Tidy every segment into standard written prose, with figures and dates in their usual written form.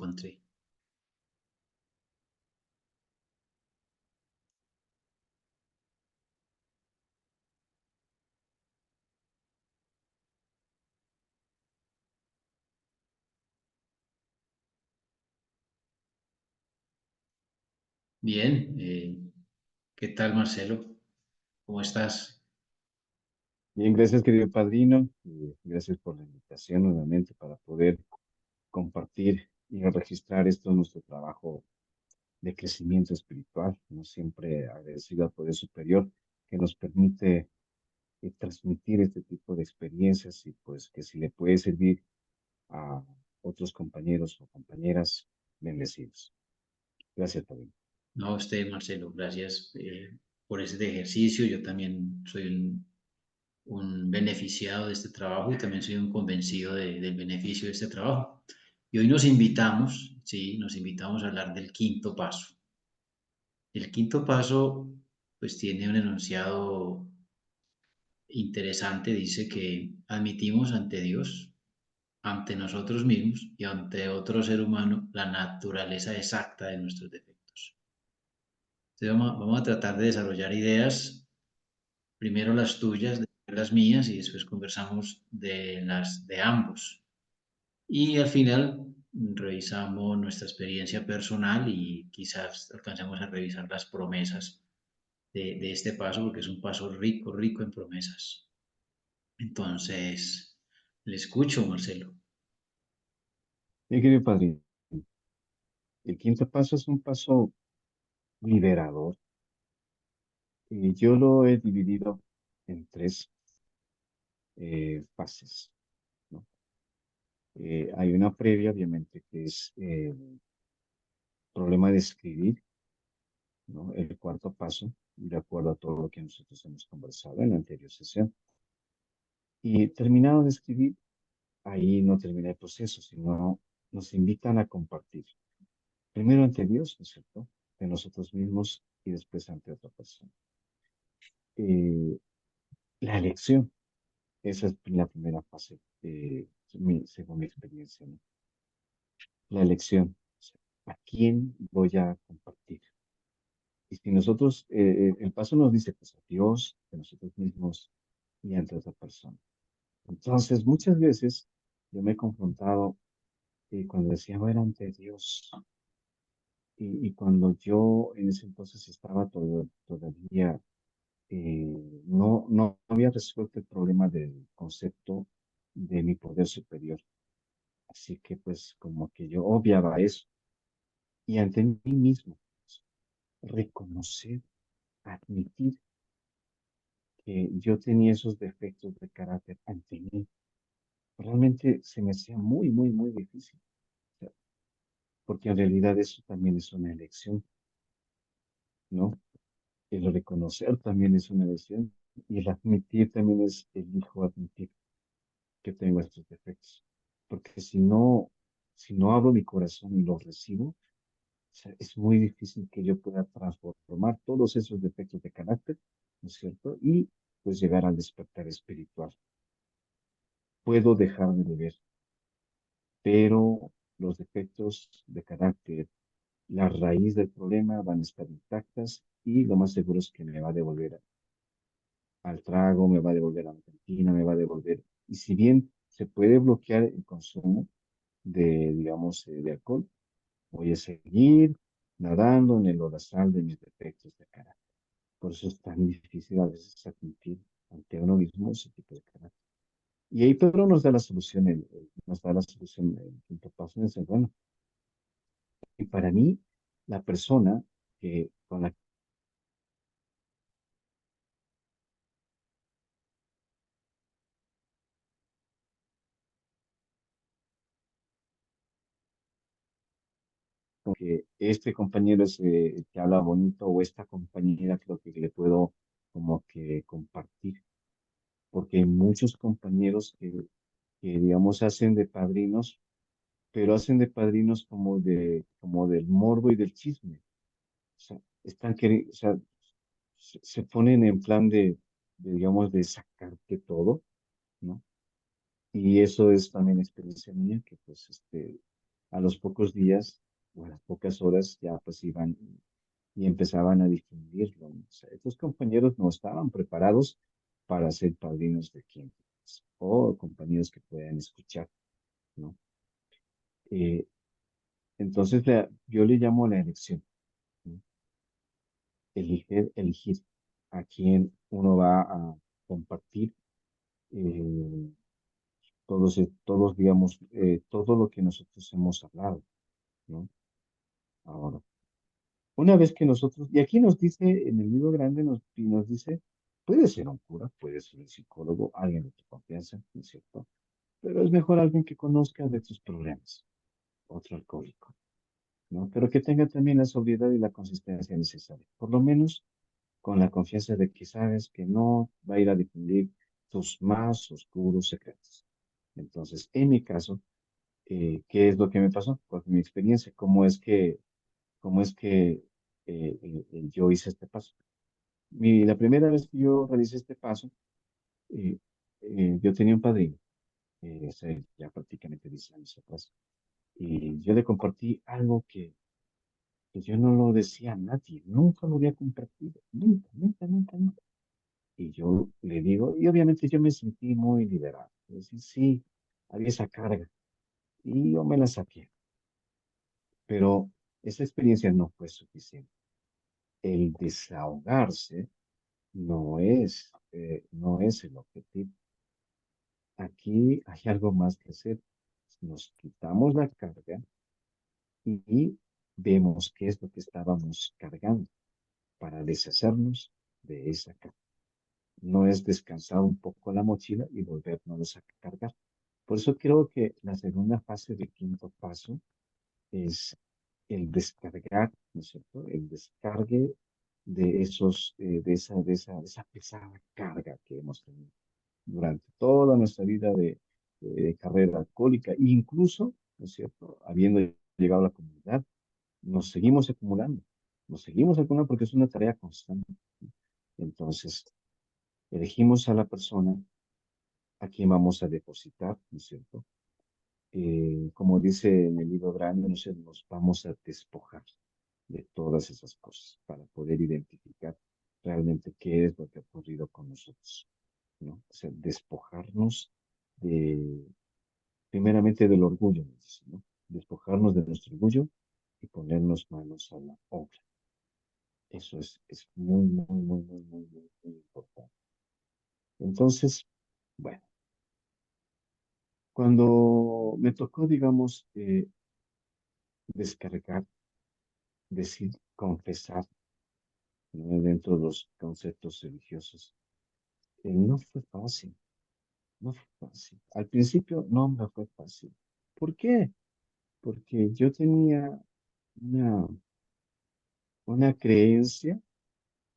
encontré. Bien, ¿qué tal, Marcelo? ¿Cómo estás? Bien, gracias, querido padrino. Y gracias por la invitación nuevamente para poder compartir y registrar esto nuestro trabajo de crecimiento espiritual, como siempre agradecido al Poder Superior que nos permite transmitir este tipo de experiencias y pues que si le puede servir a otros compañeros o compañeras, bendecidos. Gracias, padrino. No, a usted, Marcelo, gracias por este ejercicio. Yo también soy un beneficiado de este trabajo y también soy un convencido del beneficio de este trabajo. Y hoy nos invitamos, sí, nos invitamos a hablar del quinto paso. El quinto paso, pues tiene un enunciado interesante, dice que admitimos ante Dios, ante nosotros mismos y ante otro ser humano la naturaleza exacta de nuestros defectos. Entonces vamos a tratar de desarrollar ideas, primero las tuyas, después las mías y después conversamos de las de ambos. Y al final revisamos nuestra experiencia personal y quizás alcancemos a revisar las promesas de este paso, porque es un paso rico, rico en promesas. Entonces, le escucho, Marcelo. Bien, querido padrino, el quinto paso es un paso liberador. Y yo lo he dividido en tres fases, ¿no? Hay una previa, obviamente, que es el problema de escribir, ¿no? El cuarto paso, de acuerdo a todo lo que nosotros hemos conversado en la anterior sesión. Y terminado de escribir, ahí no termina el proceso, sino nos invitan a compartir. Primero ante Dios, ¿no es cierto? De nosotros mismos y después ante otra persona. Eh, la elección, esa es la primera fase, según mi experiencia, ¿no? La elección, o sea, ¿a quién voy a compartir? Y si nosotros, el paso nos dice, pues a Dios, de nosotros mismos y ante otra persona. Entonces, muchas veces yo me he confrontado cuando decía, bueno, ante Dios, y cuando yo en ese entonces estaba todavía, no había resuelto el problema del concepto de mi poder superior. Así que pues como que yo obviaba eso. Y ante mí mismo, reconocer, admitir que yo tenía esos defectos de carácter ante mí, realmente se me hacía muy, muy, muy difícil, o sea, porque en realidad eso también es una elección, ¿no? El reconocer también es una elección y el admitir también es elijo admitir que tengo estos defectos, porque si no abro mi corazón y los recibo, o sea, es muy difícil que yo pueda transformar todos esos defectos de carácter, ¿no es cierto? Y pues llegar al despertar espiritual. Puedo dejar de beber, pero los defectos de carácter, la raíz del problema van a estar intactas y lo más seguro es que me va a devolver al trago, me va a devolver a la cantina, me va a devolver. Y si bien se puede bloquear el consumo de, digamos, de alcohol, voy a seguir nadando en el lodazal de mis defectos de carácter. Por eso es tan difícil a veces admitir ante uno mismo ese tipo de carácter. Y ahí Pedro nos da la solución, nos da la solución, el quinto paso, es bueno, y para mí, la persona con la que este compañero es el que habla bonito o esta compañera creo que le puedo como que compartir, porque hay muchos compañeros que digamos hacen de padrinos, pero hacen de padrinos como del morbo y del chisme. O sea, o sea, se ponen en plan digamos, de sacarte todo, ¿no? Y eso es también experiencia mía, que pues, a los pocos días o a las pocas horas ya pues iban y empezaban a difundirlo. O sea, estos compañeros no estaban preparados para ser padrinos de quien o compañeros que puedan escuchar, ¿no? Eh, entonces yo le llamo la elección, ¿no? Elegir a quién uno va a compartir eh, todos, digamos, todo lo que nosotros hemos hablado, ¿no? Ahora, una vez que nosotros, y aquí nos dice, en el libro grande nos dice, puede ser un cura, puede ser un psicólogo, alguien de tu confianza, ¿no es cierto? Pero es mejor alguien que conozca de tus problemas, otro alcohólico, ¿no? Pero que tenga también la sobriedad y la consistencia necesaria, por lo menos con la confianza de que sabes que no va a ir a difundir tus más oscuros secretos. Entonces, en mi caso, ¿qué es lo que me pasó? Pues mi experiencia, cómo es que yo hice este paso. La primera vez que yo realicé este paso, eh, yo tenía un padrino, hace ya prácticamente 10 años atrás, y yo le compartí algo que yo no lo decía a nadie, nunca lo había compartido, nunca, nunca, nunca, nunca. Y yo le digo, y obviamente yo me sentí muy liberado. Es decir, sí, había esa carga, y yo me la saqué, pero esa experiencia no fue suficiente. El desahogarse no es el objetivo. Aquí hay algo más que hacer. Nos quitamos la carga y vemos qué es lo que estábamos cargando para deshacernos de esa carga. No es descansar un poco la mochila y volvernos a cargar. Por eso creo que la segunda fase del quinto paso es el descargar, ¿no es cierto? El descargue de esa pesada carga que hemos tenido durante toda nuestra vida de carrera alcohólica, e incluso, ¿no es cierto? Habiendo llegado a la comunidad, nos seguimos acumulando porque es una tarea constante. Entonces, elegimos a la persona a quien vamos a depositar, ¿no es cierto? Como dice en el libro grande, nos vamos a despojar de todas esas cosas para poder identificar realmente qué es lo que ha ocurrido con nosotros, ¿no? O sea, despojarnos de, primeramente del orgullo, nos dice, ¿no? Despojarnos de nuestro orgullo y ponernos manos a la obra. Eso es muy, muy, muy, muy, muy, muy, muy importante. Entonces, bueno, cuando me tocó, digamos, descargar, decir, confesar, ¿no? Dentro de los conceptos religiosos, no fue fácil, no fue fácil. Al principio no me fue fácil. ¿Por qué? Porque yo tenía una, una creencia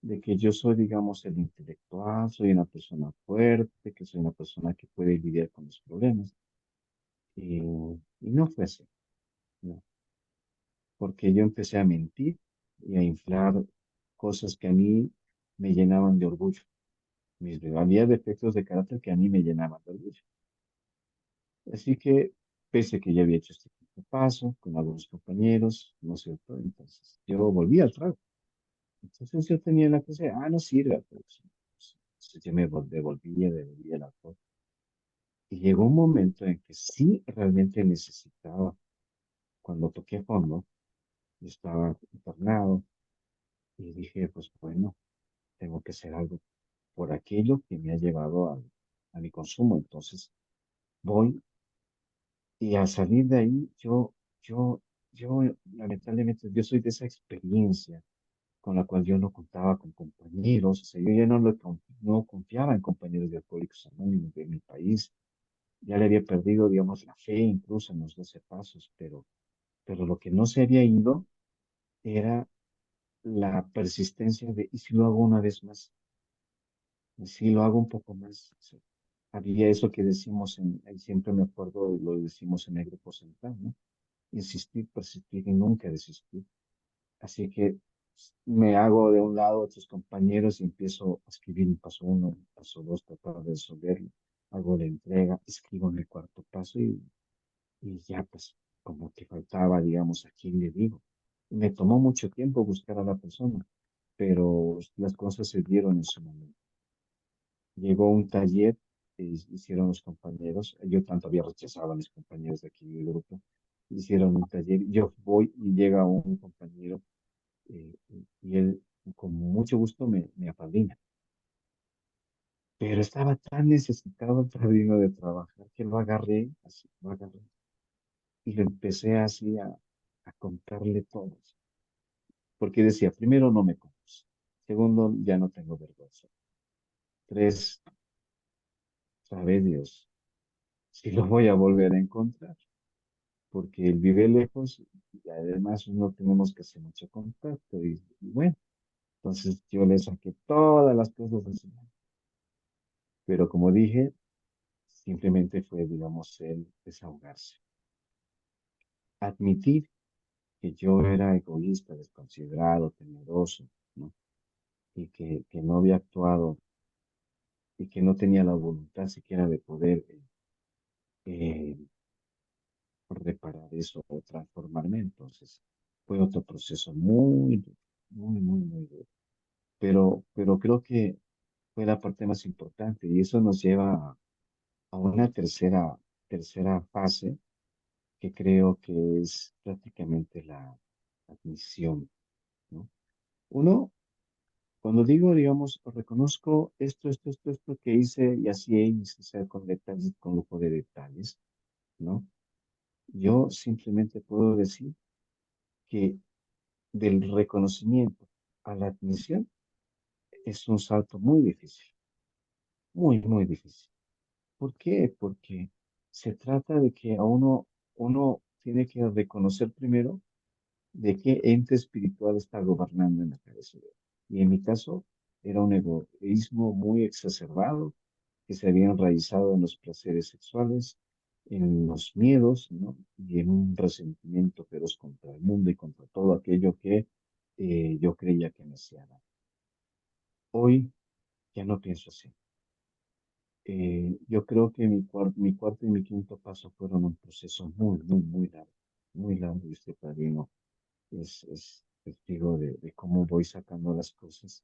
de que yo soy, digamos, el intelectual, soy una persona fuerte, que soy una persona que puede lidiar con los problemas. Y no fue así, no, porque yo empecé a mentir y a inflar cosas que a mí me llenaban de orgullo. Había defectos de carácter que a mí me llenaban de orgullo. Así que, pese a que ya había hecho este quinto paso con algunos compañeros, ¿no es cierto? Entonces, yo volví al trago. Entonces yo tenía la cosa, no sirve, pues, entonces yo devolvía el alcohol. Y llegó un momento en que sí realmente necesitaba, cuando toqué fondo, yo estaba internado y dije, pues bueno, tengo que hacer algo por aquello que me ha llevado a mi consumo. Entonces voy y al salir de ahí, yo, lamentablemente, yo soy de esa experiencia con la cual yo no contaba con compañeros, o sea, yo ya no confiaba en compañeros de Alcohólicos Anónimos de mi país, ya le había perdido, digamos, la fe incluso en los 12 pasos, pero lo que no se había ido era la persistencia de, ¿y si lo hago una vez más? ¿Y si lo hago un poco más? O sea, había eso que decimos ahí siempre me acuerdo, lo decimos en el grupo central, ¿no? Insistir, persistir y nunca desistir. Así que me hago de un lado a otros compañeros y empiezo a escribir un paso uno, un paso dos, tratar de resolverlo. Hago la entrega, escribo en el cuarto paso y ya pues. como que faltaba, digamos, a quién le digo. Me tomó mucho tiempo buscar a la persona, pero las cosas se dieron en su momento. Llegó un taller que hicieron los compañeros, yo tanto había rechazado a mis compañeros de aquí del grupo, hicieron un taller, yo voy y llega un compañero y él con mucho gusto me apadrina, pero estaba tan necesitado el padrino de trabajar que lo agarré, así, lo agarré y lo empecé así a contarle todo, porque decía, primero no me conoce, segundo ya no tengo vergüenza, tres, sabe Dios si lo voy a volver a encontrar, porque él vive lejos y además no tenemos que hacer mucho contacto y bueno, entonces yo le saqué todas las cosas de encima, pero como dije, simplemente fue, digamos, el desahogarse, admitir que yo era egoísta, desconsiderado, temeroso, ¿no? Y que no había actuado y que no tenía la voluntad siquiera de poder eh, reparar eso o transformarme. Entonces, fue otro proceso muy, duro, muy, muy, muy duro. Pero creo que fue la parte más importante y eso nos lleva a una tercera fase que creo que es prácticamente la admisión, ¿no? Uno, cuando digo, digamos, reconozco esto que hice y así es, o sea, con detalles, con lujo de detalles, ¿no? Yo simplemente puedo decir que del reconocimiento a la admisión es un salto muy difícil, muy, muy difícil. ¿Por qué? Porque se trata de que uno tiene que reconocer primero de qué ente espiritual está gobernando en la cabeza de uno. Y en mi caso, era un egoísmo muy exacerbado que se había enraizado en los placeres sexuales, en los miedos, ¿no? Y en un resentimiento feroz contra el mundo y contra todo aquello que yo creía que me hacía daño. Hoy ya no pienso así. Yo creo que mi cuarto y mi quinto paso fueron un proceso muy, muy, muy largo, y este padrino es testigo de cómo voy sacando las cosas,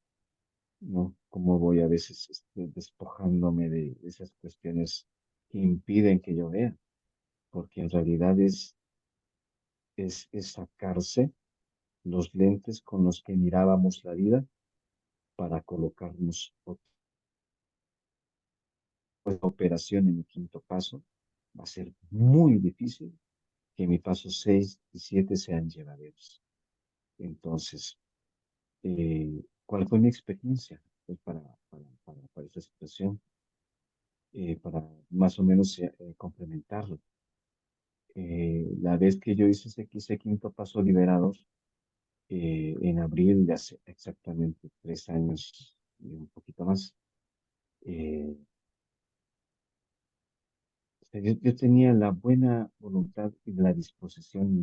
¿no? Cómo voy a veces despojándome de esas cuestiones que impiden que yo vea, porque en realidad es sacarse los lentes con los que mirábamos la vida para colocarnos otra operación en el quinto paso. Va a ser muy difícil que mi paso 6 y 7 sean llevaderos. Entonces, ¿cuál fue mi experiencia pues, para esta situación? Para más o menos complementarlo. La vez que yo hice ese quinto paso liberados, en abril de hace exactamente 3 años y un poquito más, eh, o sea, yo tenía la buena voluntad y la disposición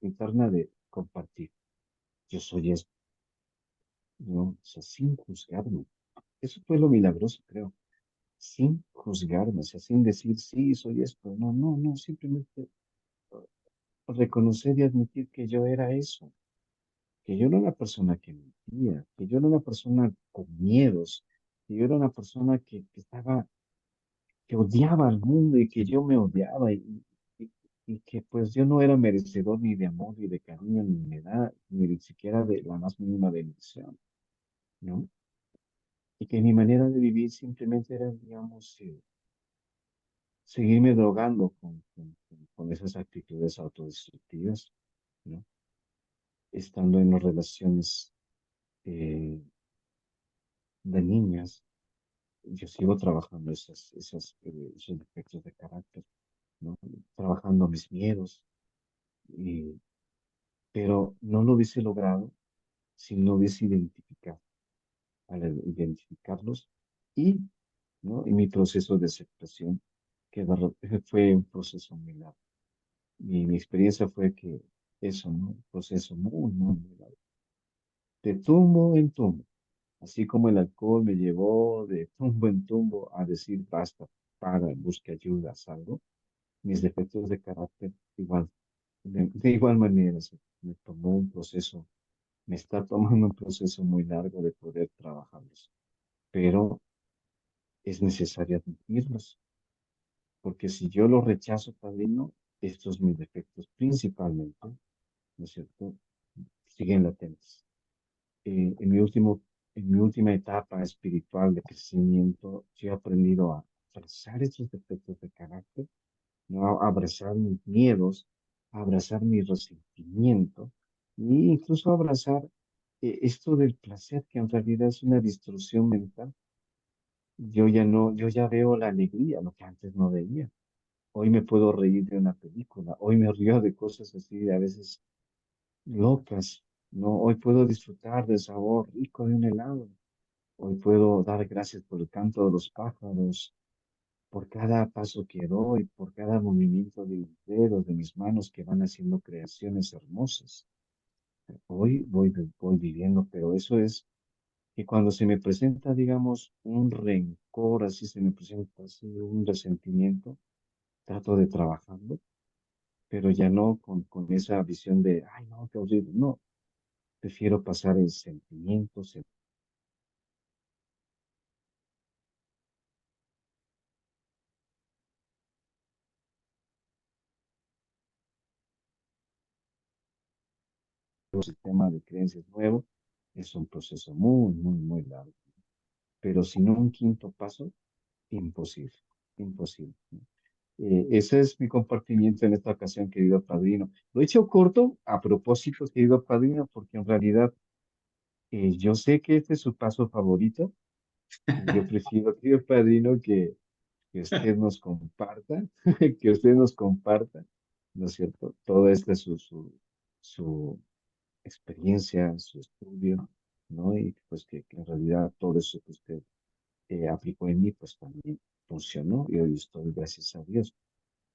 interna de compartir. Yo soy esto, ¿no? O sea, sin juzgarme. Eso fue lo milagroso, creo. Sin juzgarme, o sea, sin decir, sí, soy esto. No, no, no, simplemente reconocer y admitir que yo era eso, que yo era una persona que mentía, que yo era una persona con miedos, que yo era una persona que estaba, que odiaba al mundo y que yo me odiaba y, y que pues yo no era merecedor ni de amor, ni de cariño, ni de nada, ni siquiera de la más mínima bendición, ¿no? Y que mi manera de vivir simplemente era, digamos, seguirme drogando con esas actitudes autodestructivas, ¿no? Estando en las relaciones eh, de niñas, yo sigo trabajando esos defectos de carácter, ¿no? Trabajando mis miedos, y, pero no lo hubiese logrado si no hubiese identificado, al identificarlos y, ¿no? Y mi proceso de aceptación, fue un proceso muy largo. Mi experiencia fue que eso, ¿no? Un proceso muy, muy, muy largo. De tumbo en tumbo, así como el alcohol me llevó de tumbo en tumbo a decir basta, para, busque ayuda, salgo, mis defectos de carácter igual. De igual manera, me tomó un proceso, me está tomando un proceso muy largo de poder trabajarlos, pero es necesario admitirlos, porque si yo los rechazo, padrino, estos mis defectos principalmente, ¿no es cierto?, siguen latentes. En en mi última etapa espiritual de crecimiento, yo he aprendido a abrazar estos defectos de carácter, ¿no? A abrazar mis miedos, a abrazar mi resentimiento e incluso a abrazar esto del placer, que en realidad es una distorsión mental. Yo ya no, yo ya veo la alegría, lo que antes no veía. Hoy me puedo reír de una película, hoy me río de cosas así, a veces locas, ¿no? Hoy puedo disfrutar del sabor rico de un helado. Hoy puedo dar gracias por el canto de los pájaros, por cada paso que doy, por cada movimiento de mis dedos, de mis manos que van haciendo creaciones hermosas. Voy viviendo, pero eso es que cuando se me presenta, digamos, un rencor, así se me presenta así un resentimiento, trato de trabajarlo, pero ya no con esa visión de, ay, no, qué horrible. No, prefiero pasar el sentimiento, el sistema de creencias nuevo. Es un proceso muy, muy, muy largo. Pero sin un quinto paso, imposible, imposible. Ese es mi compartimiento en esta ocasión, querido padrino. Lo he hecho corto a propósito, querido padrino, porque en realidad yo sé que este es su paso favorito y yo prefiero, querido padrino, que usted nos comparta, que usted nos comparta, ¿no es cierto? Toda esta su experiencia, su estudio, ¿no? Y pues que en realidad todo eso que usted aplicó en mí, pues también funcionó y hoy estoy, gracias a Dios,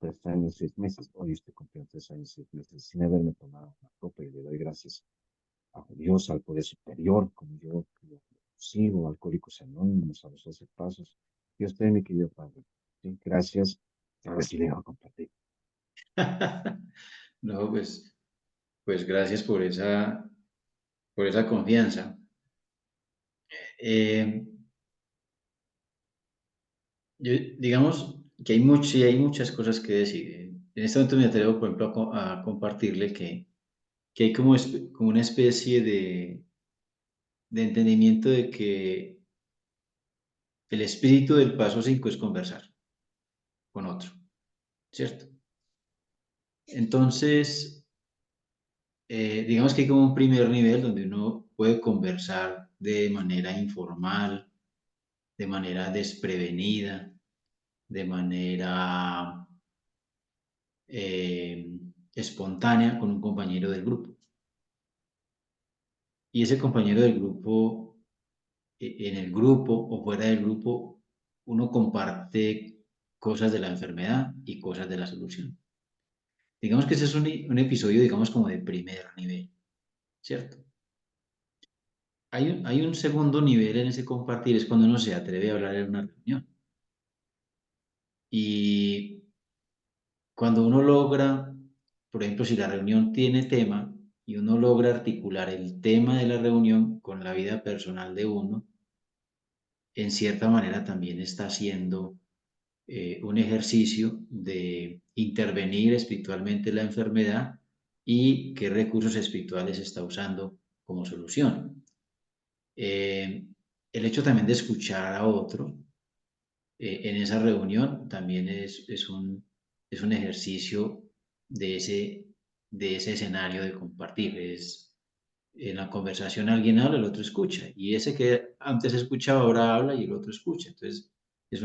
3 años, 6 meses. Hoy estoy cumpliendo 3 años, 6 meses sin haberme tomado una copa y le doy gracias a Dios, al poder superior, como yo lo sigo, Alcohólicos Anónimos, a los 12 pasos. Y a usted, mi querido padre, ¿sí? Gracias. Ahora sí le voy a compartir. No, pues gracias por esa confianza. Eh, digamos que sí, hay muchas cosas que decir. En este momento me atrevo, por ejemplo, a compartirle que hay como una especie de entendimiento de que el espíritu del paso 5 es conversar con otro, ¿cierto? Entonces, digamos que hay como un primer nivel donde uno puede conversar de manera informal, de manera desprevenida, de manera espontánea con un compañero del grupo. Y ese compañero del grupo, en el grupo o fuera del grupo, uno comparte cosas de la enfermedad y cosas de la solución. Digamos que ese es un episodio, digamos, como de primer nivel, ¿cierto? Hay un segundo nivel en ese compartir, es cuando uno se atreve a hablar en una reunión. Y cuando uno logra, por ejemplo, si la reunión tiene tema y uno logra articular el tema de la reunión con la vida personal de uno, en cierta manera también está haciendo un ejercicio de intervenir espiritualmente en la enfermedad y qué recursos espirituales está usando como solución. El hecho también de escuchar a otro en esa reunión también es un ejercicio de de ese escenario de compartir. En la conversación alguien habla, el otro escucha. Y ese que antes escuchaba ahora habla y el otro escucha. Entonces es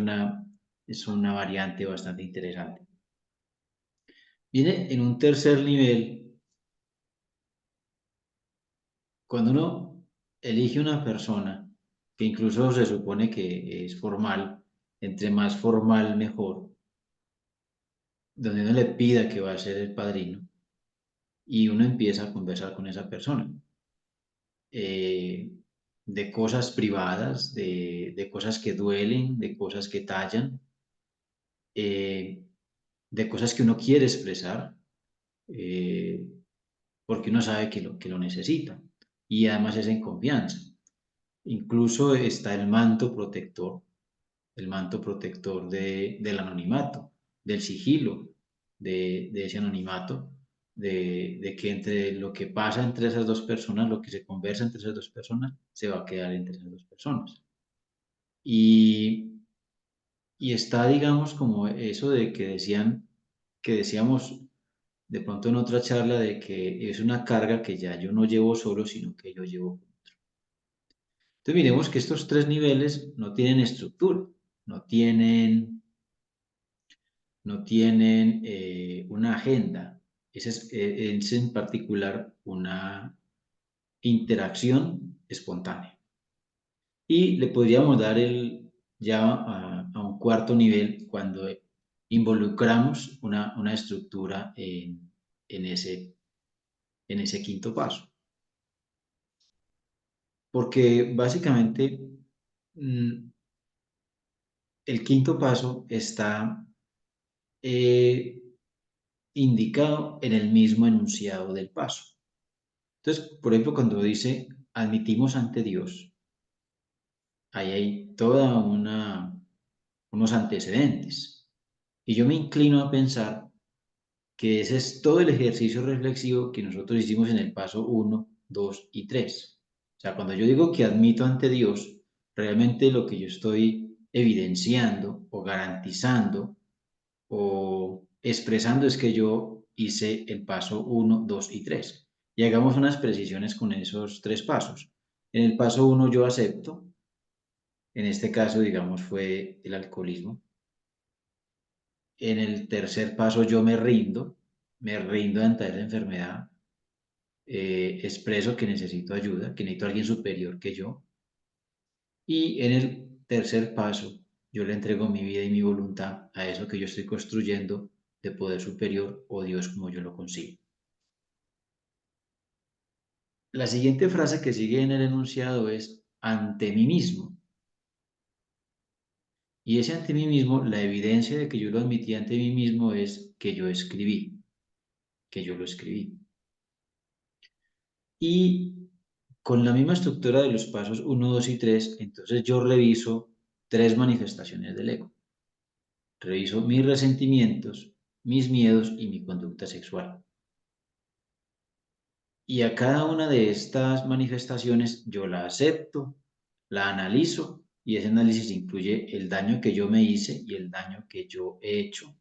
es una variante bastante interesante. Viene en un tercer nivel, cuando uno elige una persona, que incluso se supone que es formal, entre más formal mejor, donde uno le pida que va a ser el padrino y uno empieza a conversar con esa persona eh, de cosas privadas, de cosas que duelen, de cosas que tallan, eh, de cosas que uno quiere expresar eh, porque uno sabe que lo necesita y además es en confianza. Incluso está el manto protector del anonimato, del sigilo, de ese anonimato, de que entre lo que pasa entre esas dos personas, lo que se conversa entre esas dos personas, se va a quedar entre esas dos personas. Y, y está, digamos, como eso de que decíamos de pronto en otra charla, de que es una carga que ya yo no llevo solo, sino que yo llevo. Entonces miremos que estos tres niveles no tienen estructura, no tienen, no tienen una agenda. Es en particular una interacción espontánea. Y le podríamos dar ya a un cuarto nivel cuando involucramos una estructura en en ese quinto paso. Porque básicamente mm, el quinto paso está eh, indicado en el mismo enunciado del paso. Entonces, por ejemplo, cuando dice admitimos ante Dios, ahí hay unos antecedentes. Y yo me inclino a pensar que ese es todo el ejercicio reflexivo que nosotros hicimos en el paso uno, 2 y 3. O sea, cuando yo digo que admito ante Dios, realmente lo que yo estoy evidenciando o garantizando o expresando es que yo hice el paso uno, 2 y 3. Y hagamos unas precisiones con esos tres pasos. En el paso uno yo acepto, en este caso, digamos, fue el alcoholismo. En el tercer paso yo me rindo ante esa enfermedad, expreso que necesito ayuda, que necesito a alguien superior que yo. Y en el tercer paso yo le entrego mi vida y mi voluntad a eso que yo estoy construyendo de poder superior o Dios como yo lo consigo. La siguiente frase que sigue en el enunciado es ante mí mismo. Y ese ante mí mismo, la evidencia de que yo lo admití ante mí mismo es que yo escribí, que yo lo escribí. Y con la misma estructura de los pasos uno, 2 y 3, entonces yo reviso tres manifestaciones del ego. Reviso mis resentimientos, mis miedos y mi conducta sexual. Y a cada una de estas manifestaciones yo la acepto, la analizo y ese análisis incluye el daño que yo me hice y el daño que yo he hecho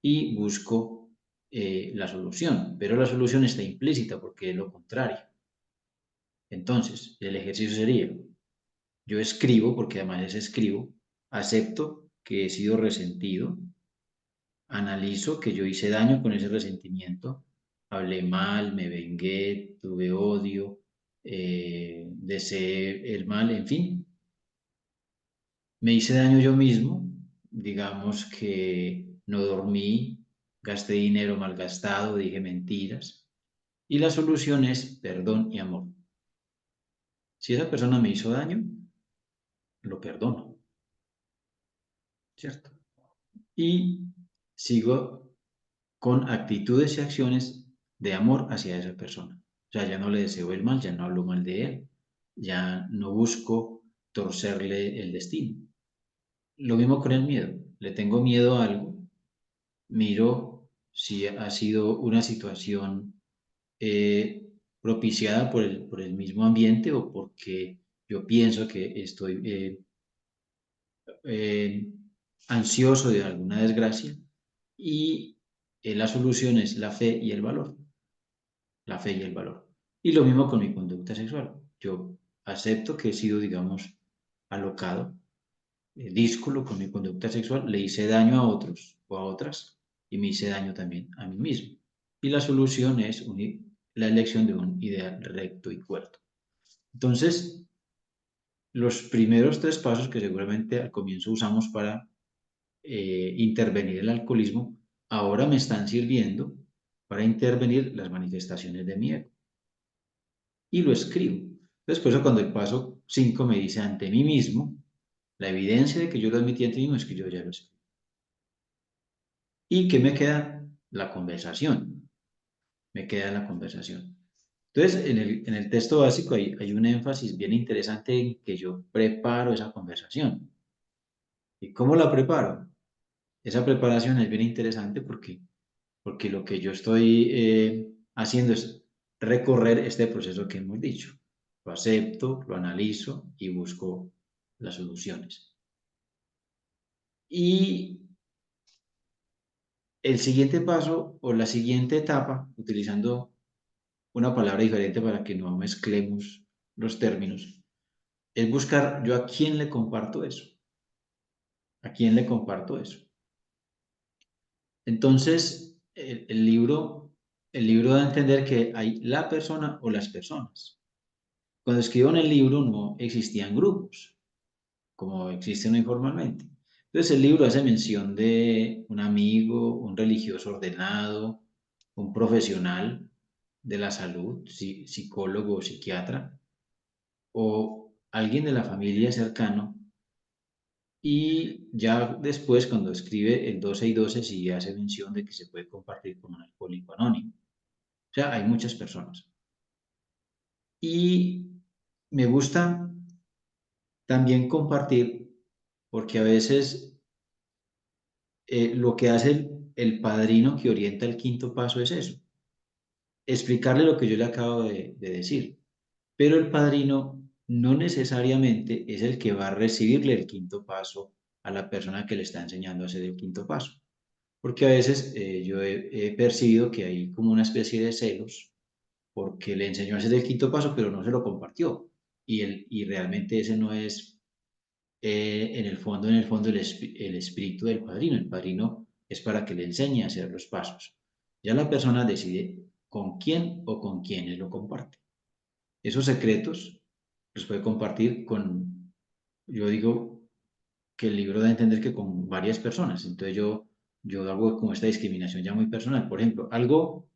y busco la solución, pero la solución está implícita porque es lo contrario. Entonces, el ejercicio sería, yo escribo, porque además es escribo, acepto que he sido resentido, analizo que yo hice daño con ese resentimiento, hablé mal, me vengué, tuve odio, deseé el mal, en fin, me hice daño yo mismo, digamos que no dormí, gasté dinero malgastado, dije mentiras, y la solución es perdón y amor. Si esa persona me hizo daño, lo perdono, ¿cierto? Y sigo con actitudes y acciones de amor hacia esa persona. O sea, ya no le deseo el mal, ya no hablo mal de él, ya no busco torcerle el destino. Lo mismo con el miedo. Le tengo miedo a algo, miro si ha sido una situación propiciada por el mismo ambiente o porque yo pienso que estoy eh, ansioso de alguna desgracia y la solución es la fe y el valor, la fe y el valor. Y lo mismo con mi conducta sexual. Yo acepto que he sido, digamos, alocado, díscolo con mi conducta sexual, le hice daño a otros o a otras y me hice daño también a mí mismo. Y la solución es la elección de un ideal recto y cuerdo. Entonces, los primeros tres pasos que seguramente al comienzo usamos para intervenir el alcoholismo, ahora me están sirviendo para intervenir las manifestaciones de mi ego. Y lo escribo. Después, cuando el paso 5 me dice ante mí mismo, la evidencia de que yo lo admití ante mí mismo es que yo ya lo escribí. ¿Y qué me queda? La conversación. me queda en la conversación. Entonces, en el texto básico hay un énfasis bien interesante en que yo preparo esa conversación. ¿Y cómo la preparo? Esa preparación es bien interesante porque lo que yo estoy haciendo es recorrer este proceso que hemos dicho. Lo acepto, lo analizo y busco las soluciones. Y el siguiente paso o la siguiente etapa, utilizando una palabra diferente para que no mezclemos los términos, es buscar yo a quién le comparto eso. ¿A quién le comparto eso? Entonces, el libro da a entender que hay la persona o las personas. Cuando escribo en el libro no existían grupos, como existen informalmente. Entonces el libro hace mención de un amigo, un religioso ordenado, un profesional de la salud, psicólogo o psiquiatra, o alguien de la familia cercano. Y ya después, cuando escribe el 12 y 12, sí hace mención de que se puede compartir con un alcohólico anónimo. O sea, hay muchas personas. Y me gusta también compartir, porque a veces lo que hace el padrino que orienta el quinto paso es eso, explicarle lo que yo le acabo de decir. Pero el padrino no necesariamente es el que va a recibirle el quinto paso a la persona que le está enseñando a hacer el quinto paso. Porque a veces yo he percibido que hay como una especie de celos porque le enseñó a hacer el quinto paso, pero no se lo compartió. Y realmente ese no es en el fondo, el espíritu del padrino. El padrino es para que le enseñe a hacer los pasos. Ya la persona decide con quién o con quiénes lo comparte. Esos secretos los puede compartir con, yo digo que el libro da a entender que con varias personas. Entonces yo hago como esta discriminación ya muy personal. Por ejemplo, algo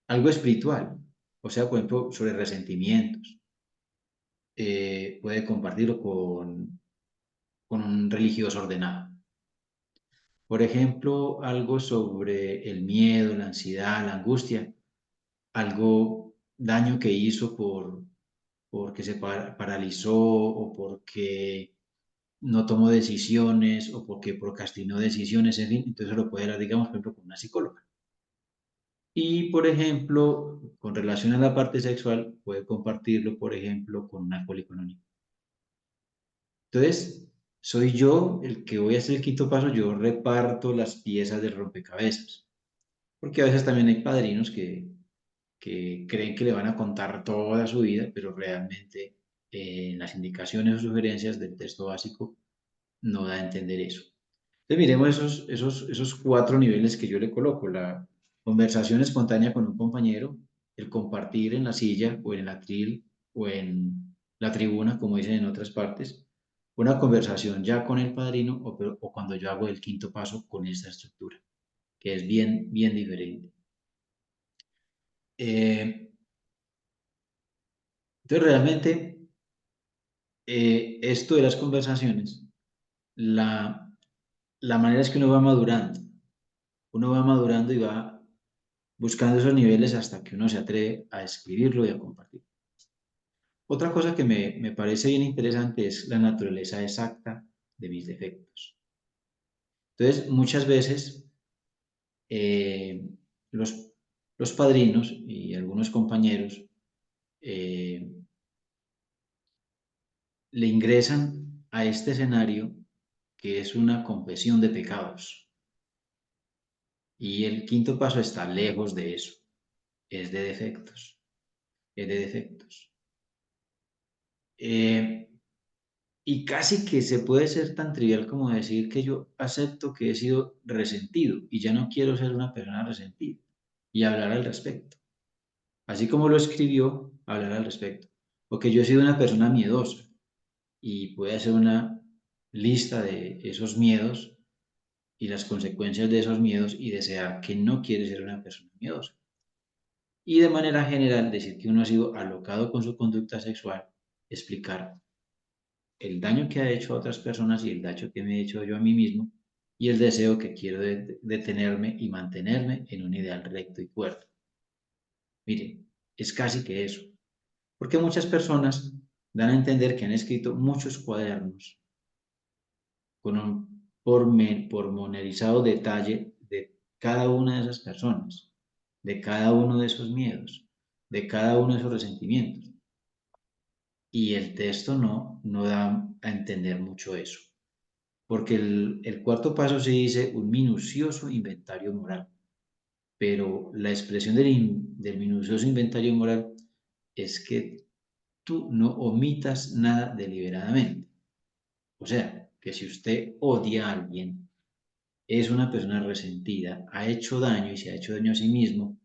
espiritual. O sea, por ejemplo, sobre resentimientos. Puede compartirlo con un religioso ordenado. Por ejemplo, algo sobre el miedo, la ansiedad, la angustia, algo daño que hizo porque se paralizó o porque no tomó decisiones o porque procrastinó decisiones, en fin, entonces lo puede hablar, digamos, por ejemplo, con una psicóloga. Y, por ejemplo, con relación a la parte sexual, puede compartirlo, por ejemplo, con un alcohólico anónimo. Entonces, soy yo el que voy a hacer el quinto paso, yo reparto las piezas del rompecabezas. Porque a veces también hay padrinos que creen que le van a contar toda su vida, pero realmente en las indicaciones o sugerencias del texto básico no da a entender eso. Entonces miremos esos cuatro niveles que yo le coloco. La conversación espontánea con un compañero, el compartir en la silla o en el atril o en la tribuna, como dicen en otras partes, una conversación ya con el padrino o cuando yo hago el quinto paso con esta estructura, que es bien, bien diferente. Eh, entonces, realmente, esto de las conversaciones, la manera es que uno va madurando y va buscando esos niveles hasta que uno se atreve a escribirlo y a compartir. Otra cosa que me parece bien interesante es la naturaleza exacta de mis defectos. Entonces, muchas veces eh, los, los padrinos y algunos compañeros eh, le ingresan a este escenario que es una confesión de pecados. Y el quinto paso está lejos de eso, es de defectos, es de defectos. Eh, y casi que se puede ser tan trivial como decir que yo acepto que he sido resentido y ya no quiero ser una persona resentida y hablar al respecto. Así como lo escribió, hablar al respecto. O que yo he sido una persona miedosa y puede hacer una lista de esos miedos y las consecuencias de esos miedos y desear que no quiere ser una persona miedosa. Y de manera general decir que uno ha sido alocado con su conducta sexual, explicar el daño que ha hecho a otras personas y el daño que me he hecho yo a mí mismo y el deseo que quiero de detenerme y mantenerme en un ideal recto y cuerdo. Mire, es casi que eso. Porque muchas personas dan a entender que han escrito muchos cuadernos con un pormenorizado detalle de cada una de esas personas, de cada uno de esos miedos, de cada uno de esos resentimientos. Y el texto no da a entender mucho eso, porque el cuarto paso se dice un minucioso inventario moral, pero la expresión del minucioso inventario moral es que tú no omitas nada deliberadamente. O sea, que si usted odia a alguien, es una persona resentida, ha hecho daño y se ha hecho daño a sí mismo,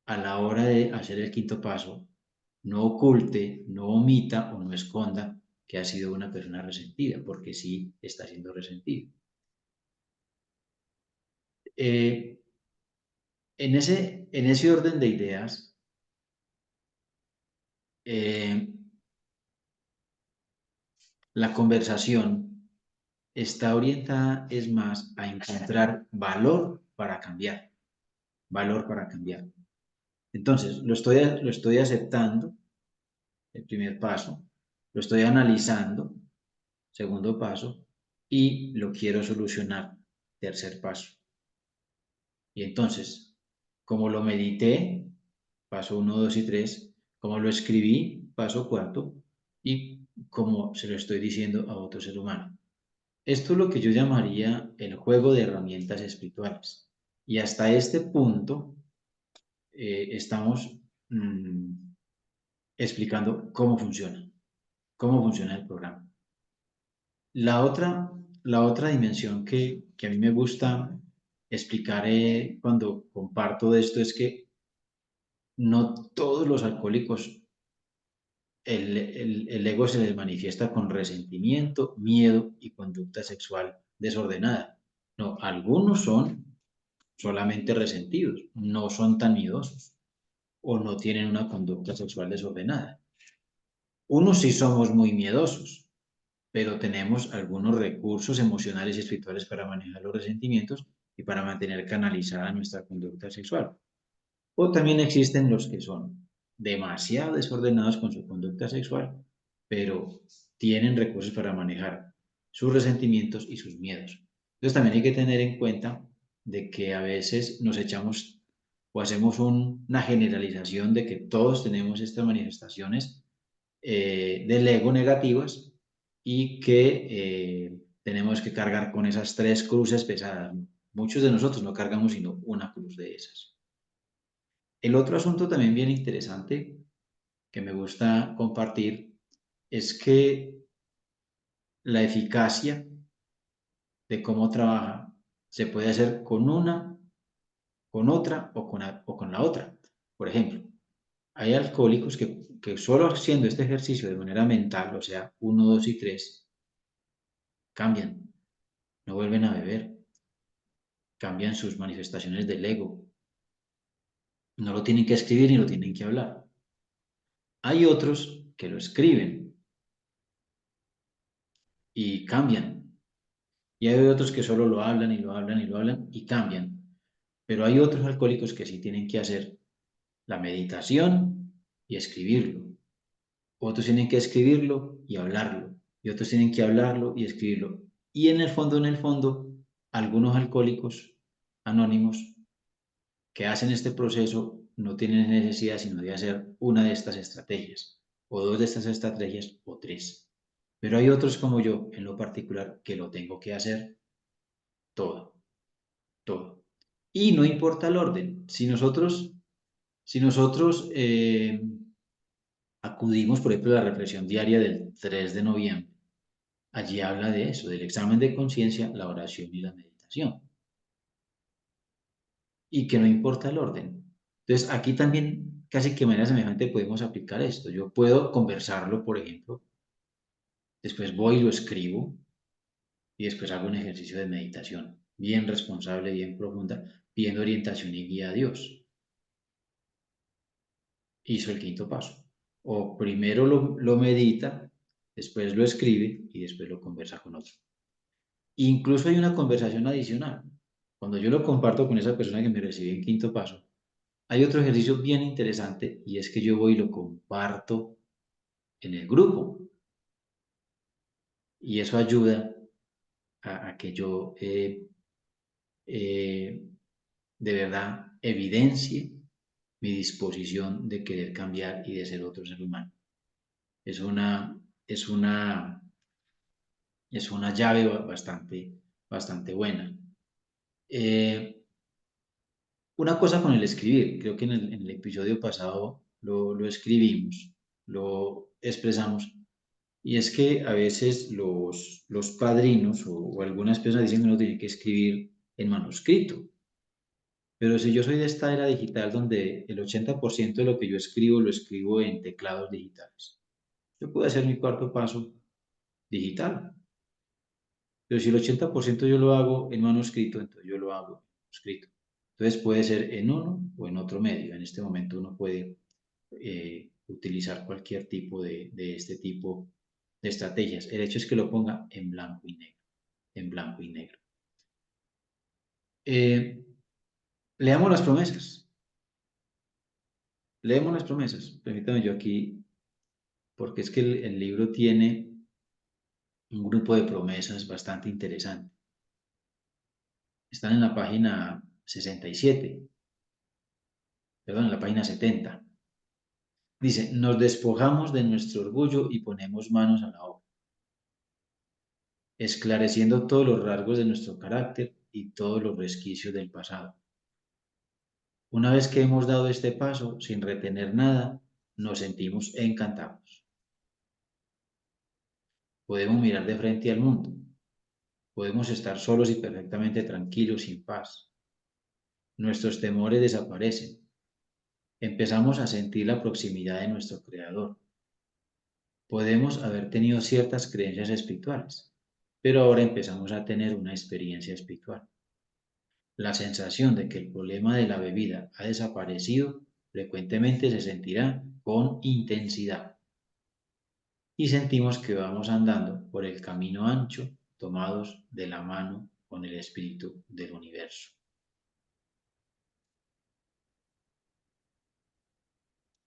a la hora de hacer el quinto paso, no oculte, no omita o no esconda que ha sido una persona resentida, porque sí está siendo resentido. Eh, en ese orden de ideas, eh, la conversación está orientada es más a encontrar valor para cambiar. Entonces, lo estoy aceptando, el primer paso, lo estoy analizando, segundo paso, y lo quiero solucionar, tercer paso. Y entonces, como lo medité, paso 1, 2 y 3, como lo escribí, paso cuarto, y como se lo estoy diciendo a otro ser humano. Esto es lo que yo llamaría el juego de herramientas espirituales. Y hasta este punto estamos explicando cómo funciona el programa. La otra, la otra dimensión que a mí me gusta explicar cuando comparto de esto es que no todos los alcohólicos, el ego se les manifiesta con resentimiento, miedo y conducta sexual desordenada. No, algunos son solamente resentidos, no son tan miedosos o no tienen una conducta sexual desordenada. Unos sí somos muy miedosos, pero tenemos algunos recursos emocionales y espirituales para manejar los resentimientos y para mantener canalizada nuestra conducta sexual. O también existen los que son demasiado desordenados con su conducta sexual, pero tienen recursos para manejar sus resentimientos y sus miedos. Entonces también hay que tener en cuenta de que a veces nos echamos o hacemos una generalización de que todos tenemos estas manifestaciones del ego negativas y que tenemos que cargar con esas tres cruces pesadas. Muchos de nosotros no cargamos sino una cruz de esas. El otro asunto también bien interesante que me gusta compartir es que la eficacia de cómo trabaja se puede hacer con una, con otra o con la otra. Por ejemplo, hay alcohólicos que solo haciendo este ejercicio de manera mental, o sea, 1, 2 y 3, cambian, no vuelven a beber, cambian sus manifestaciones del ego. No lo tienen que escribir ni lo tienen que hablar. Hay otros que lo escriben y cambian. Y hay otros que solo lo hablan y lo hablan y lo hablan y cambian. Pero hay otros alcohólicos que sí tienen que hacer la meditación y escribirlo. Otros tienen que escribirlo y hablarlo. Y otros tienen que hablarlo y escribirlo. Y en el fondo, algunos alcohólicos anónimos que hacen este proceso no tienen necesidad sino de hacer una de estas estrategias, o dos de estas estrategias, o tres. Pero hay otros como yo, en lo particular, que lo tengo que hacer todo, todo. Y no importa el orden. Si nosotros acudimos, por ejemplo, a la reflexión diaria del 3 de noviembre, allí habla de eso, del examen de conciencia, la oración y la meditación. Y que no importa el orden. Entonces, aquí también, casi que de manera semejante, podemos aplicar esto. Yo puedo conversarlo, por ejemplo, después voy y lo escribo y después hago un ejercicio de meditación, bien responsable, bien profunda, pidiendo orientación y guía a Dios. Hizo el quinto paso. O primero lo medita, después lo escribe y después lo conversa con otro. Incluso hay una conversación adicional. Cuando yo lo comparto con esa persona que me recibe en quinto paso, Hay otro ejercicio bien interesante y es que yo voy y lo comparto en el grupo y eso ayuda a que yo eh, de verdad evidencie mi disposición de querer cambiar y de ser otro ser humano. Es una, es una, es una llave bastante buena. Eh, una cosa con el escribir, creo que en el episodio pasado lo escribimos, lo expresamos, y es que a veces los padrinos o algunas personas dicen que uno tiene que escribir en manuscrito. Pero si yo soy de esta era digital donde el 80% de lo que yo escribo lo escribo en teclados digitales, yo puedo hacer mi cuarto paso digital. Pero si el 80% yo lo hago en manuscrito, entonces yo lo hago en manuscrito. Entonces puede ser en uno o en otro medio. En este momento uno puede utilizar cualquier tipo de este tipo de estrategias. El hecho es que lo ponga en blanco y negro. En blanco y negro. Eh, leamos las promesas. Leemos las promesas. Permítame yo aquí, porque es que el libro tiene un grupo de promesas bastante interesante. Están en la página 67, perdón, en la página 70. Dice, nos despojamos de nuestro orgullo y ponemos manos a la obra, esclareciendo todos los rasgos de nuestro carácter y todos los resquicios del pasado. Una vez que hemos dado este paso, sin retener nada, nos sentimos encantados. Podemos mirar de frente al mundo. Podemos estar solos y perfectamente tranquilos, sin paz. Nuestros temores desaparecen. Empezamos a sentir la proximidad de nuestro Creador. Podemos haber tenido ciertas creencias espirituales, pero ahora empezamos a tener una experiencia espiritual. La sensación de que el problema de la bebida ha desaparecido frecuentemente se sentirá con intensidad y sentimos que vamos andando por el camino ancho tomados de la mano con el espíritu del universo.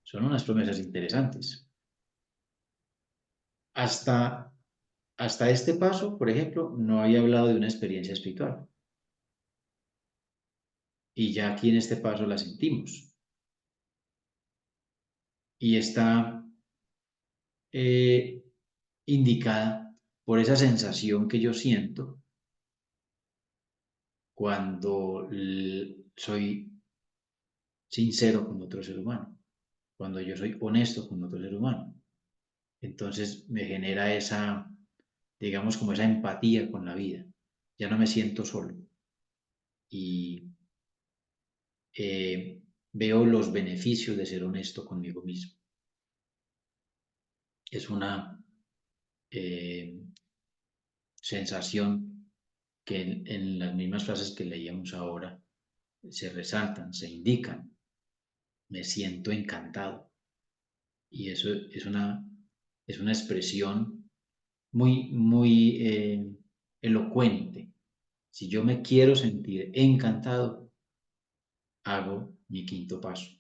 Son unas promesas interesantes. Hasta, hasta este paso, por ejemplo, no había hablado de una experiencia espiritual y ya aquí en este paso la sentimos. Y está indicada por esa sensación que yo siento cuando soy sincero con otro ser humano, cuando yo soy honesto con otro ser humano. Entonces me genera esa, digamos, como esa empatía con la vida. Ya no me siento solo y veo los beneficios de ser honesto conmigo mismo. Es una eh, sensación que en las mismas frases que leíamos ahora se resaltan, se indican. Me siento encantado. Y eso es una expresión muy elocuente. Si yo me quiero sentir encantado, hago mi quinto paso.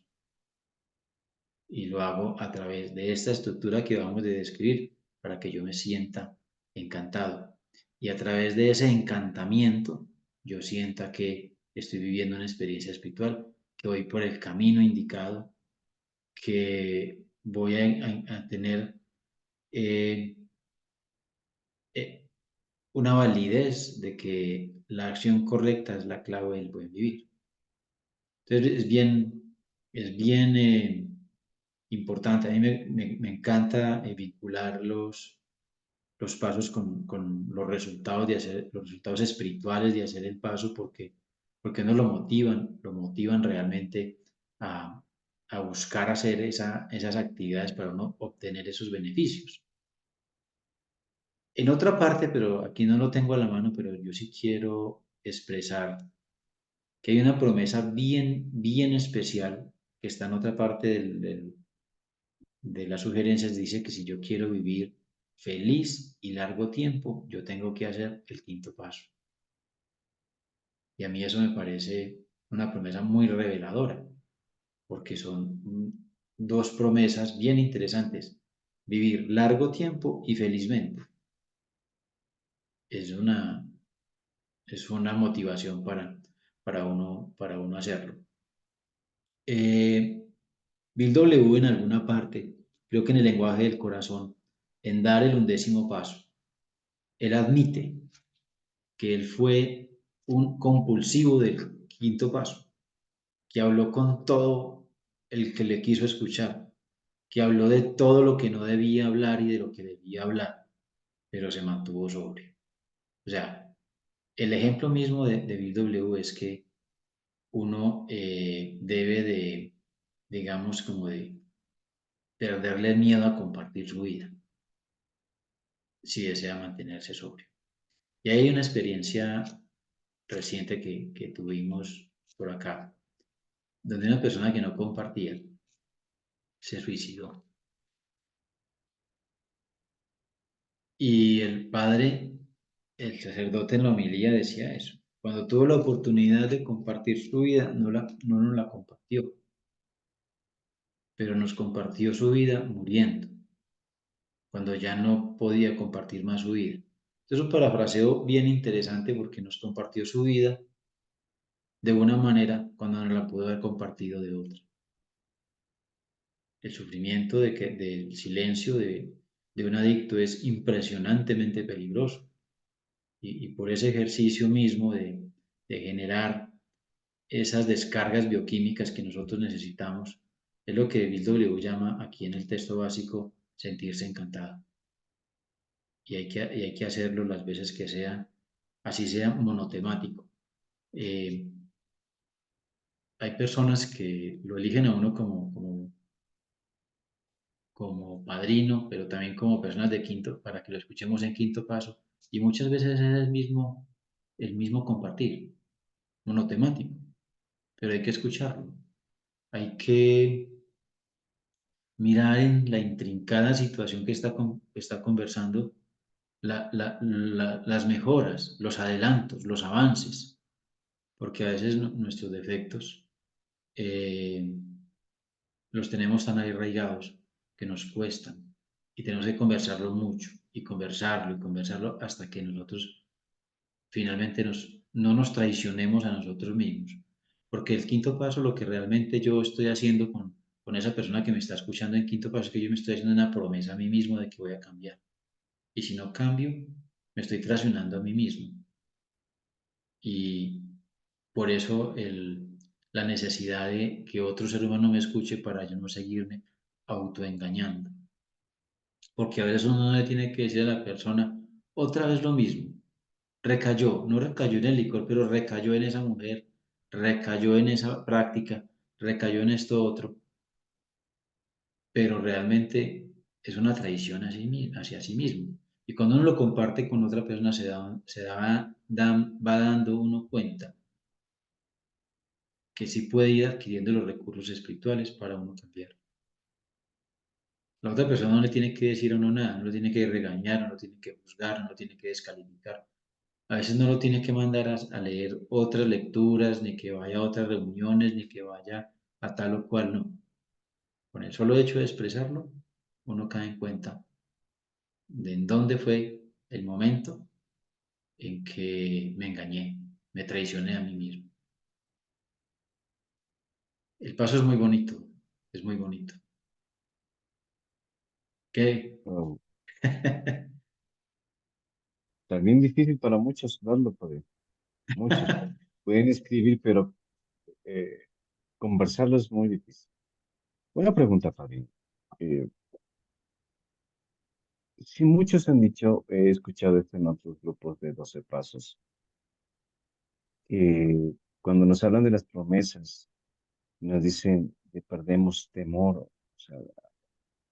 Y lo hago a través de esta estructura que vamos a describir para que yo me sienta encantado. Y a través de ese encantamiento, yo sienta que estoy viviendo una experiencia espiritual, que voy por el camino indicado, que voy a tener eh, eh, una validez de que la acción correcta es la clave del buen vivir. Entonces es bien importante. A mí me encanta vincular los pasos con los resultados de hacer, los resultados espirituales de hacer el paso porque nos lo motivan realmente a, a buscar hacer esas actividades para uno obtener esos beneficios. En otra parte, pero aquí no lo tengo a la mano, pero yo sí quiero expresar que hay una promesa bien especial que está en otra parte de las sugerencias. Dice que si yo quiero vivir feliz y largo tiempo, yo tengo que hacer el quinto paso. Y a mí eso me parece una promesa muy reveladora. porque son dos promesas bien interesantes. Vivir largo tiempo y felizmente. Es una, es una motivación para uno hacerlo. Bill W. en alguna parte, creo que en el lenguaje del corazón, en dar el 11º paso, él admite que él fue un compulsivo del 5º paso, que habló con todo el que le quiso escuchar, que habló de todo lo que no debía hablar y de lo que debía hablar, pero se mantuvo sobrio. O sea, el ejemplo mismo de Bill W. es que uno debe de, digamos, como de perderle el miedo a compartir su vida, si desea mantenerse sobrio. Y hay una experiencia reciente que tuvimos por acá, donde una persona que no compartía se suicidó. Y el padre, el sacerdote en la homilía decía eso. Cuando tuvo la oportunidad de compartir su vida, no nos la compartió, pero nos compartió su vida muriendo, cuando ya no podía compartir más su vida. Entonces, un parafraseo bien interesante porque nos compartió su vida de una manera cuando no la pudo haber compartido de otra. El sufrimiento del silencio de un adicto es impresionantemente peligroso y por ese ejercicio mismo de generar esas descargas bioquímicas que nosotros necesitamos, es lo que Bill W. llama aquí en el texto básico sentirse encantado. Y hay que hacerlo las veces que sea, así sea monotemático. Eh, Hay personas que lo eligen a uno como padrino, pero también como personas de quinto, para que lo escuchemos en quinto paso. Y muchas veces es el mismo compartir, monotemático, pero hay que escucharlo. Hay que mirar en la intrincada situación que está conversando las mejoras, los adelantos, los avances, porque a veces nuestros defectos eh, los tenemos tan arraigados que nos cuestan y tenemos que conversarlo mucho y conversarlo hasta que nosotros finalmente no nos traicionemos a nosotros mismos. Porque el quinto paso, lo que realmente yo estoy haciendo con esa persona que me está escuchando en quinto paso, es que yo me estoy haciendo una promesa a mí mismo de que voy a cambiar. Y si no cambio, me estoy traicionando a mí mismo. Y por eso la necesidad de que otro ser humano me escuche para yo no seguirme autoengañando. Porque a veces uno no le tiene que decir a la persona otra vez lo mismo. Recayó, no recayó en el licor, pero recayó en esa mujer, recayó en esa práctica, recayó en esto otro. Pero realmente es una traición hacia sí mismo. Y cuando uno lo comparte con otra persona, va dando uno cuenta que sí puede ir adquiriendo los recursos espirituales para uno cambiar. La otra persona no le tiene que decir a uno nada, no lo tiene que regañar, no lo tiene que juzgar, no lo tiene que descalificar. A veces no lo tiene que mandar a leer otras lecturas, ni que vaya a otras reuniones, ni que vaya a tal o cual, no. Con el solo hecho de expresarlo, uno cae en cuenta de en dónde fue el momento en que me engañé, me traicioné a mí mismo. El paso es muy bonito, es muy bonito. ¿Qué? Wow. También difícil para muchos darlo, padre. Muchos. Pueden escribir, pero eh, conversarlo es muy difícil. Una pregunta, padre. Eh, si muchos han dicho, he escuchado esto en otros grupos de 12 pasos, que cuando nos hablan de las promesas, nos dicen que perdemos temor, o sea,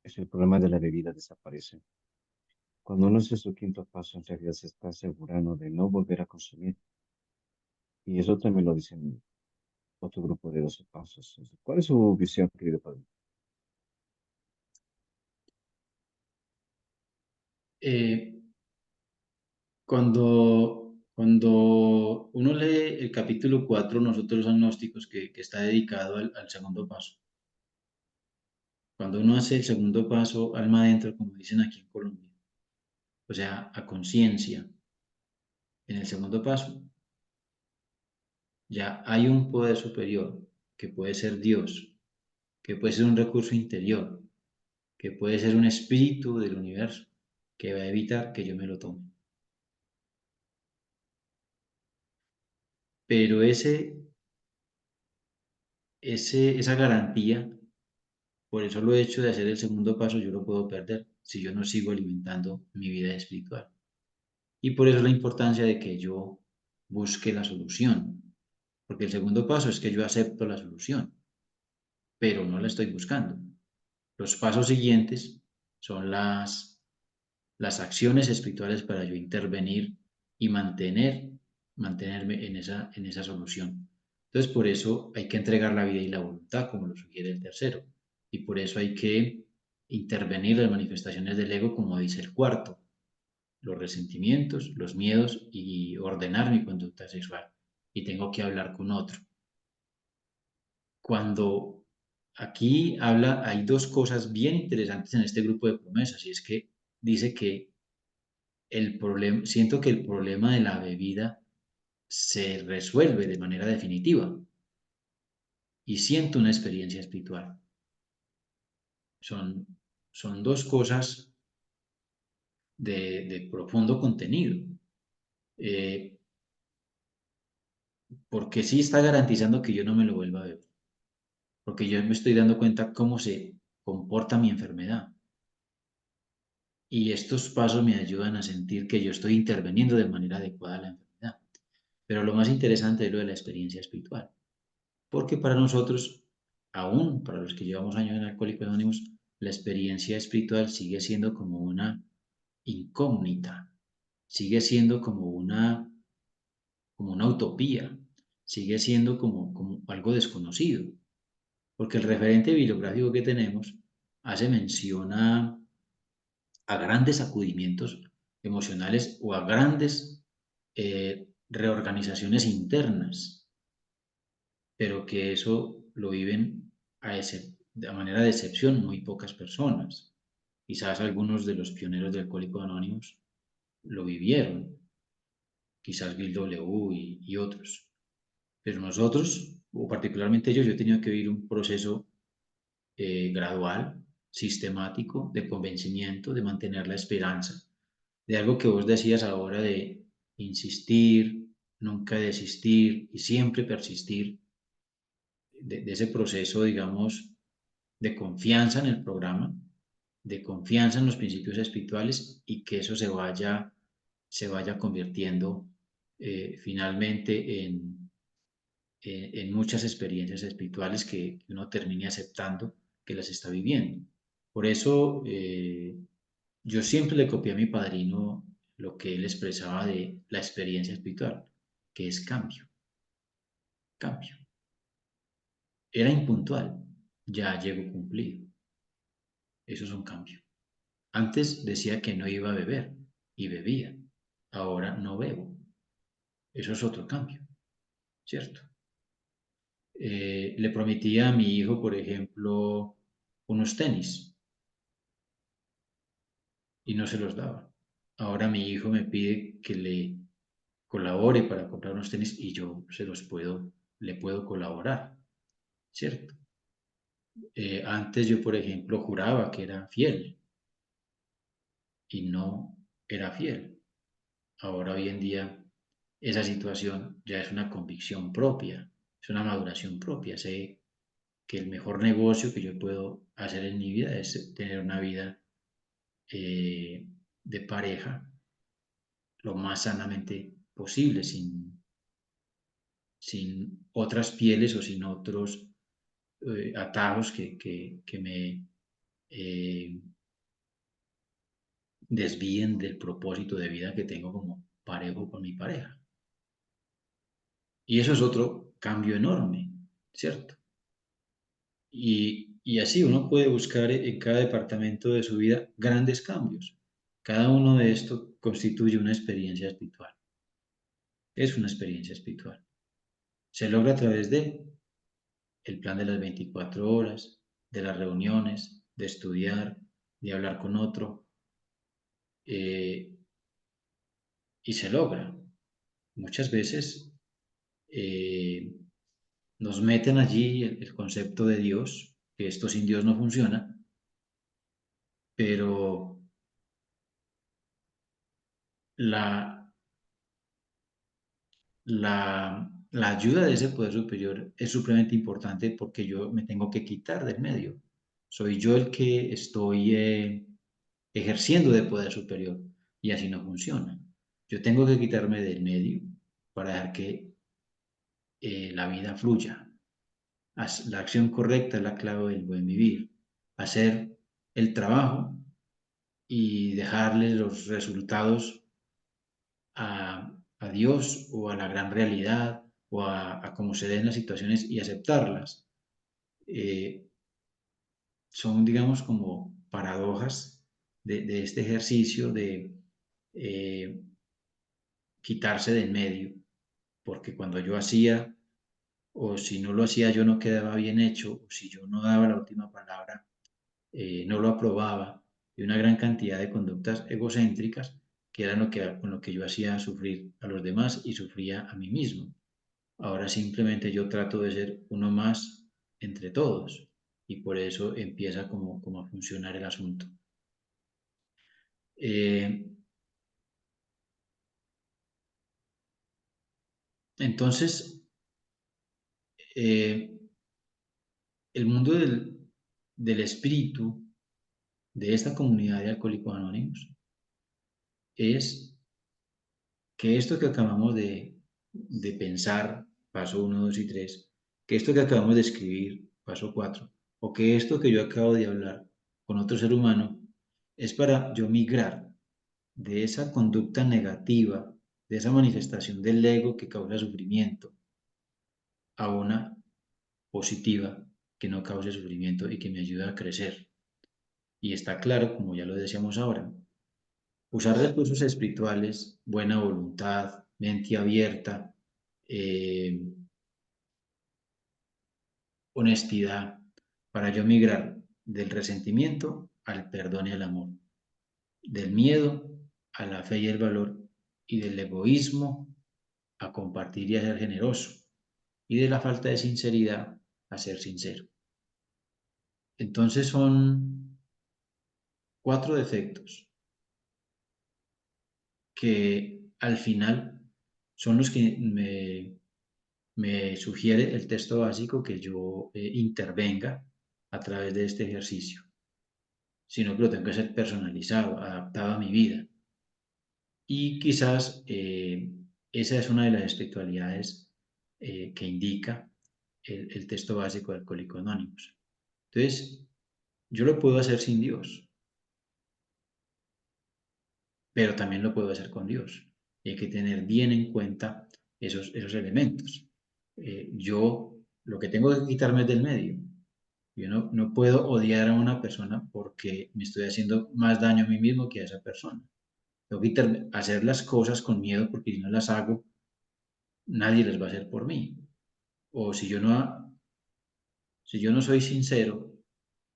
es el problema de la bebida desaparece. Cuando uno hace su quinto paso, en realidad se está asegurando de no volver a consumir. Y eso también lo dicen otro grupo de 12 pasos. ¿Cuál es su visión, querido padre? Eh, cuando uno lee el capítulo 4, nosotros los agnósticos, que está dedicado al segundo paso, Cuando uno hace el segundo paso, alma adentro, como dicen aquí en Colombia, o sea, a conciencia, en el segundo paso, ya hay un poder superior, que puede ser Dios, que puede ser un recurso interior, que puede ser un espíritu del universo, que va a evitar que yo me lo tome. Pero esa garantía, por eso lo hecho de hacer el segundo paso, yo lo puedo perder si yo no sigo alimentando mi vida espiritual. Y por eso la importancia de que yo busque la solución, porque el segundo paso es que yo acepto la solución, pero no la estoy buscando. Los pasos siguientes son las acciones espirituales para yo intervenir y mantenerme en esa solución. Entonces, por eso hay que entregar la vida y la voluntad, como lo sugiere el tercero. Y por eso hay que intervenir las manifestaciones del ego, como dice el cuarto, los resentimientos, los miedos y ordenar mi conducta sexual. Y tengo que hablar con otro. Cuando aquí habla, hay dos cosas bien interesantes en este grupo de promesas, y es que dice que el problema, siento que el problema de la bebida se resuelve de manera definitiva y siento una experiencia espiritual. Son, son dos cosas de profundo contenido, eh, porque sí está garantizando que yo no me lo vuelva a beber, porque yo me estoy dando cuenta cómo se comporta mi enfermedad. Y estos pasos me ayudan a sentir que yo estoy interviniendo de manera adecuada a la enfermedad. Pero lo más interesante es lo de la experiencia espiritual. Porque para nosotros, aún para los que llevamos años en Alcohólicos Anónimos, la experiencia espiritual sigue siendo como una incógnita, sigue siendo como una utopía, sigue siendo como algo desconocido, porque el referente bibliográfico que tenemos hace mención a grandes sacudimientos emocionales o a grandes reorganizaciones internas, pero que eso lo viven de manera de excepción muy pocas personas. Quizás algunos de los pioneros del Alcohólicos Anónimos lo vivieron, quizás Bill W. y otros. Pero nosotros, o particularmente yo he tenido que vivir un proceso gradual, sistemático, de convencimiento, de mantener la esperanza, de algo que vos decías ahora de insistir, nunca desistir y siempre persistir, de ese proceso, digamos, de confianza en el programa, de confianza en los principios espirituales y que eso se vaya convirtiendo finalmente en muchas experiencias espirituales que uno termine aceptando que las está viviendo. Por eso yo siempre le copié a mi padrino lo que él expresaba de la experiencia espiritual, que es cambio, cambio. Era impuntual, ya llego cumplido. Eso es un cambio. Antes decía que no iba a beber y bebía. Ahora no bebo. Eso es otro cambio, ¿cierto? Le prometí a mi hijo, por ejemplo, unos tenis y no se los daba. Ahora mi hijo me pide que le colabore para comprar unos tenis y yo le puedo colaborar, ¿cierto? Antes yo, por ejemplo, juraba que era fiel y no era fiel. Ahora hoy en día esa situación ya es una convicción propia, es una maduración propia. Sé que el mejor negocio que yo puedo hacer en mi vida es tener una vida de pareja lo más sanamente posible, sin otras pieles o sin otros atajos que me eh, desvíen del propósito de vida que tengo como parejo con mi pareja. Y eso es otro cambio enorme, ¿cierto? Y así uno puede buscar en cada departamento de su vida grandes cambios. Cada uno de estos constituye una experiencia espiritual. Es una experiencia espiritual. Se logra a través de el plan de las 24 horas, de las reuniones, de estudiar, de hablar con otro, eh, y se logra. Muchas veces eh, nos meten allí el concepto de Dios, que esto sin Dios no funciona, pero la, la ayuda de ese poder superior es supremamente importante porque yo me tengo que quitar del medio. Soy yo el que estoy ejerciendo de poder superior y así no funciona. Yo tengo que quitarme del medio para dejar que la vida fluya. La acción correcta es la clave del buen vivir. Hacer el trabajo y dejarle los resultados a Dios o a la gran realidad o a cómo se den las situaciones y aceptarlas. Eh, Son, digamos, como paradojas de este ejercicio de eh, quitarse del medio, porque cuando yo hacía, o si no lo hacía yo no quedaba bien hecho, o si yo no daba la última palabra, no lo aprobaba, y una gran cantidad de conductas egocéntricas que eran con lo que yo hacía sufrir a los demás y sufría a mí mismo. Ahora simplemente yo trato de ser uno más entre todos y por eso empieza como a funcionar el asunto. Eh, entonces, eh, el mundo del espíritu de esta comunidad de Alcohólicos Anónimos es que esto que acabamos de pensar, paso uno 2 y 3, que esto que acabamos de escribir, paso 4, o que esto que yo acabo de hablar con otro ser humano, es para yo migrar de esa conducta negativa, de esa manifestación del ego que causa sufrimiento, a una positiva que no cause sufrimiento y que me ayude a crecer. Y está claro, como ya lo decíamos ahora, usar recursos espirituales, buena voluntad, mente abierta, eh, honestidad, para yo migrar del resentimiento al perdón y al amor, del miedo a la fe y el valor, y del egoísmo a compartir y a ser generoso, y de la falta de sinceridad a ser sincero. Entonces son cuatro defectos que al final son los que me sugiere el texto básico que yo intervenga a través de este ejercicio, sino que lo tengo que ser personalizado, adaptado a mi vida. Y quizás esa es una de las espiritualidades que indica el texto básico de Alcohólicos Anónimos. Entonces, yo lo puedo hacer sin Dios, pero también lo puedo hacer con Dios. Y hay que tener bien en cuenta esos elementos. Yo lo que tengo que quitarme es del medio. Yo no puedo odiar a una persona porque me estoy haciendo más daño a mí mismo que a esa persona. Tengo que hacer las cosas con miedo porque si no las hago, nadie las va a hacer por mí. O si yo no soy sincero,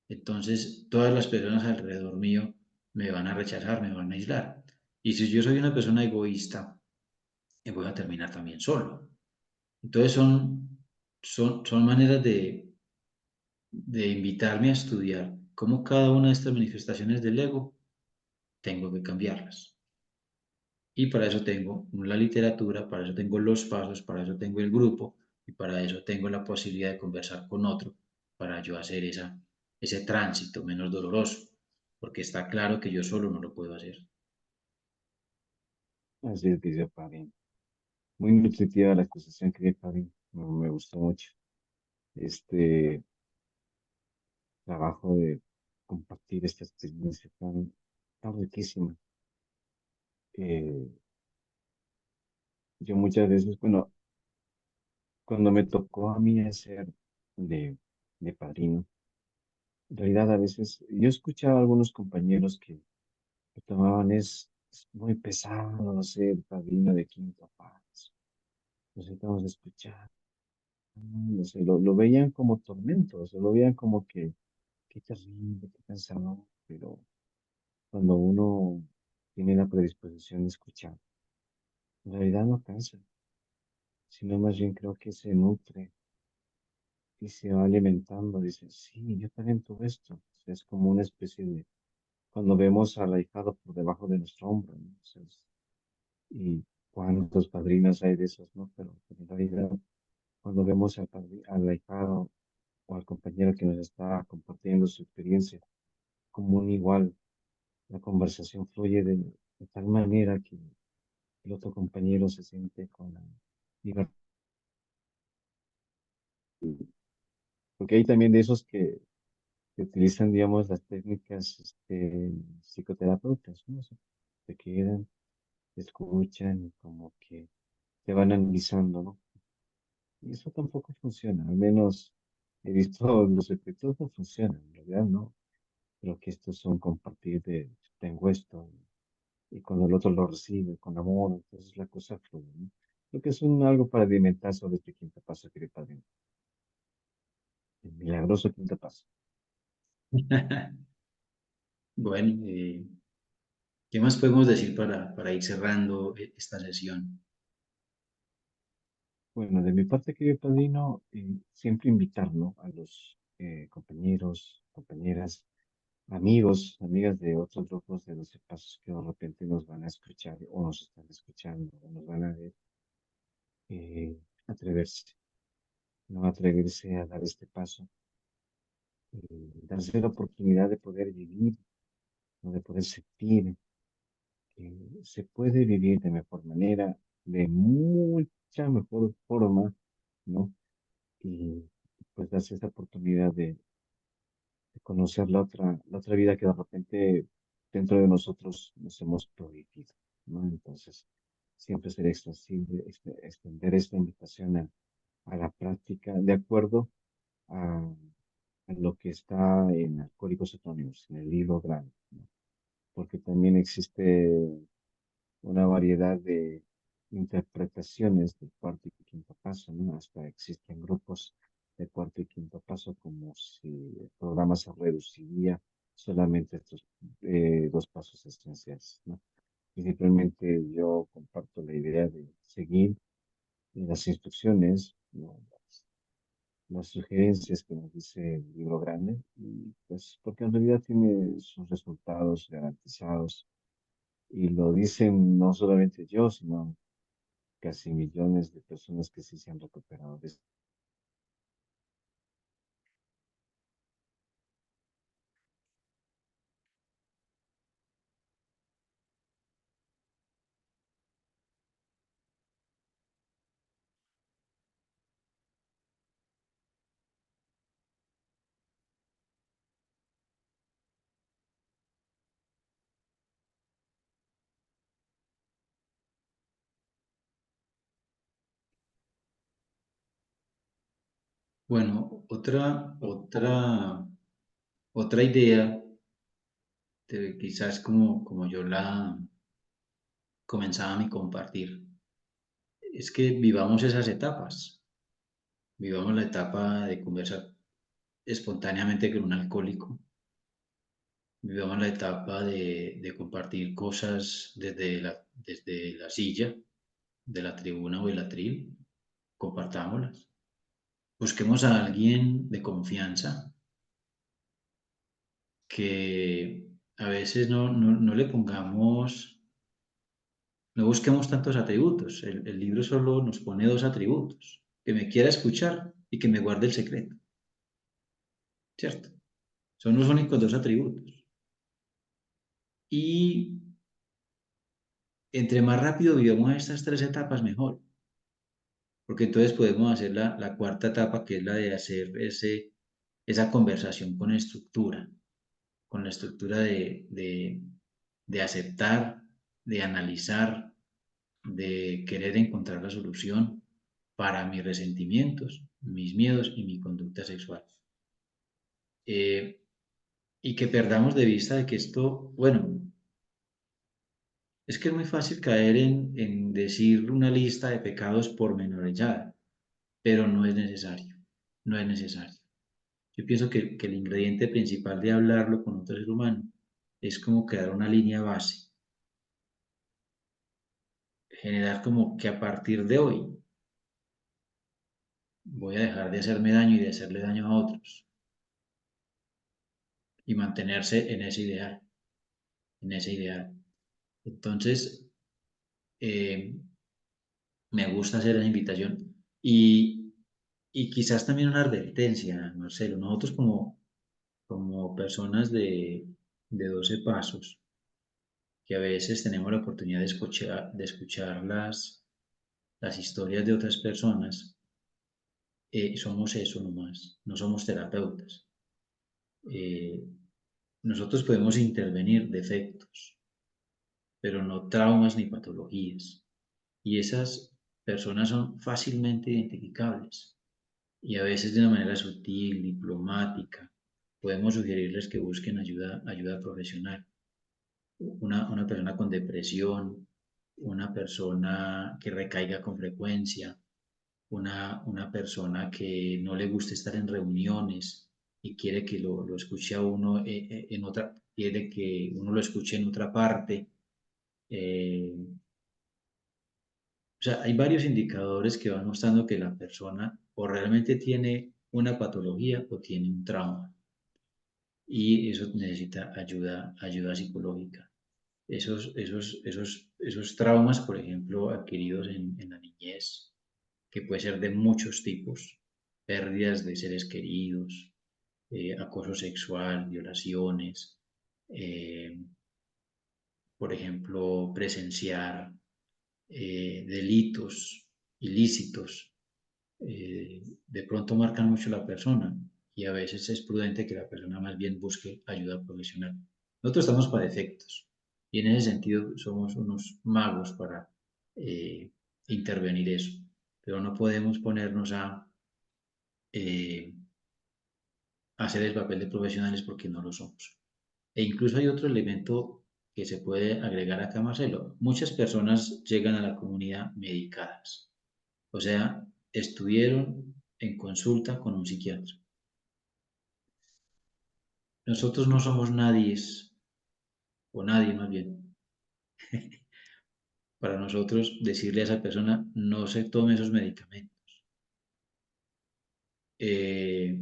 entonces todas las personas alrededor mío me van a rechazar, me van a aislar. Y si yo soy una persona egoísta, voy a terminar también solo. Entonces son maneras de invitarme a estudiar cómo cada una de estas manifestaciones del ego tengo que cambiarlas. Y para eso tengo la literatura, para eso tengo los pasos, para eso tengo el grupo y para eso tengo la posibilidad de conversar con otro para yo hacer ese tránsito menos doloroso, porque está claro que yo solo no lo puedo hacer. Así es, dice Fabi. Muy nutritiva la exposición que dio Fabi. Me gustó mucho. Este trabajo de compartir esta experiencia tan riquísima. Eh, yo muchas veces, bueno, cuando me tocó a mí hacer de, de padrino, en realidad a veces yo escuchaba a algunos compañeros que tomaban es muy pesado ser padrino de quinto paso. Nos estamos escuchando, no sé, lo veían como tormento, o sea, lo veían como que qué terrible, qué cansado, pero cuando uno tiene la predisposición de escuchar, en realidad no cansa, sino más bien creo que se nutre y se va alimentando. Dice, sí, yo también tuve esto. O sea, es como una especie de, cuando vemos al ahijado por debajo de nuestro hombro, ¿no? O sea, y cuántos padrinos hay de esos, ¿no? Pero en realidad, cuando vemos al ahijado o al compañero que nos está compartiendo su experiencia como un igual, la conversación fluye de tal manera que el otro compañero se siente con la libertad. Porque hay también de esos que utilizan, digamos, las técnicas psicoterapeutas, ¿no? O sea, se quedan, te escuchan y como que te van analizando, ¿no? Y eso tampoco funciona, al menos he visto los efectos no funcionan, en realidad no. Creo que estos son compartir de tengo esto y cuando el otro lo recibe con amor, entonces la cosa fluye, ¿no? Creo que es algo para alimentar sobre este quinto paso, querido padrino. El milagroso quinto paso. Bueno, ¿qué más podemos decir para ir cerrando esta sesión? Bueno, de mi parte, querido padrino, siempre invitar, ¿no? A los compañeros, compañeras, amigos, amigas de otros grupos de 12 pasos que de repente nos van a escuchar o nos están escuchando o nos van a ver, eh, atreverse, no atreverse a dar este paso, darse la oportunidad de poder vivir, ¿no? De poder sentir que se puede vivir de mejor manera, de mucha mejor forma, ¿no? Y pues darse esa oportunidad de conocer la otra vida que de repente dentro de nosotros nos hemos prohibido, ¿no? Entonces, siempre ser extensible, extender esta invitación a la práctica de acuerdo a, a lo que está en Alcohólicos Anónimos, en el libro grande, ¿no? Porque también existe una variedad de interpretaciones del cuarto y quinto paso, ¿no? Hasta existen grupos de cuarto y quinto paso como si el programa se reduciría solamente a estos dos pasos esenciales, ¿no? Y simplemente yo comparto la idea de seguir las instrucciones, ¿no? Las sugerencias que nos dice el libro grande, y pues porque en realidad tiene sus resultados garantizados, y lo dicen no solamente yo, sino casi millones de personas que sí se han recuperado de esto. Bueno, otra idea, quizás como yo la comenzaba mi compartir, es que vivamos esas etapas. Vivamos la etapa de conversar espontáneamente con un alcohólico. Vivamos la etapa de compartir cosas desde la silla, de la tribuna o el atril. Compartámoslas. Busquemos a alguien de confianza que a veces no le pongamos, no busquemos tantos atributos. El libro solo nos pone dos atributos, que me quiera escuchar y que me guarde el secreto, ¿cierto? Son los únicos dos atributos. Y entre más rápido vivamos estas tres etapas, mejor, porque entonces podemos hacer la cuarta etapa, que es la de hacer esa conversación con la estructura de aceptar, de analizar, de querer encontrar la solución para mis resentimientos, mis miedos y mi conducta sexual. Eh, y que perdamos de vista de que esto, bueno, es que es muy fácil caer en decir una lista de pecados pormenorizada, pero no es necesario, no es necesario. Yo pienso que el ingrediente principal de hablarlo con otro ser humano es como crear una línea base, generar como que a partir de hoy voy a dejar de hacerme daño y de hacerle daño a otros y mantenerse en ese ideal, en ese ideal. Entonces, eh, me gusta hacer la invitación y quizás también una advertencia, Marcelo. Nosotros como personas de 12 pasos, que a veces tenemos la oportunidad de escuchar las historias de otras personas, somos eso nomás, no somos terapeutas. Eh, Nosotros podemos intervenir defectos, pero no traumas ni patologías. Y esas personas son fácilmente identificables. Y a veces de una manera sutil, diplomática, podemos sugerirles que busquen ayuda profesional. Una persona con depresión, una persona que recaiga con frecuencia, una persona que no le gusta estar en reuniones y quiere que lo escuche a uno en otra, quiere que uno lo escuche en otra parte. O sea, hay varios indicadores que van mostrando que la persona o realmente tiene una patología o tiene un trauma y eso necesita ayuda psicológica. Esos traumas, por ejemplo, adquiridos en la niñez, que puede ser de muchos tipos, pérdidas de seres queridos, acoso sexual, violaciones, eh, por ejemplo, presenciar delitos ilícitos, de pronto marcan mucho la persona y a veces es prudente que la persona más bien busque ayuda profesional. Nosotros estamos para defectos y en ese sentido somos unos magos para eh, intervenir eso, pero no podemos ponernos eh, a hacer el papel de profesionales porque no lo somos. E incluso hay otro elemento que se puede agregar acá, Marcelo. Muchas personas llegan a la comunidad medicadas, o sea, estuvieron en consulta con un psiquiatra. Nosotros no somos nadie, o nadie más bien, para nosotros decirle a esa persona no se tome esos medicamentos. Eh,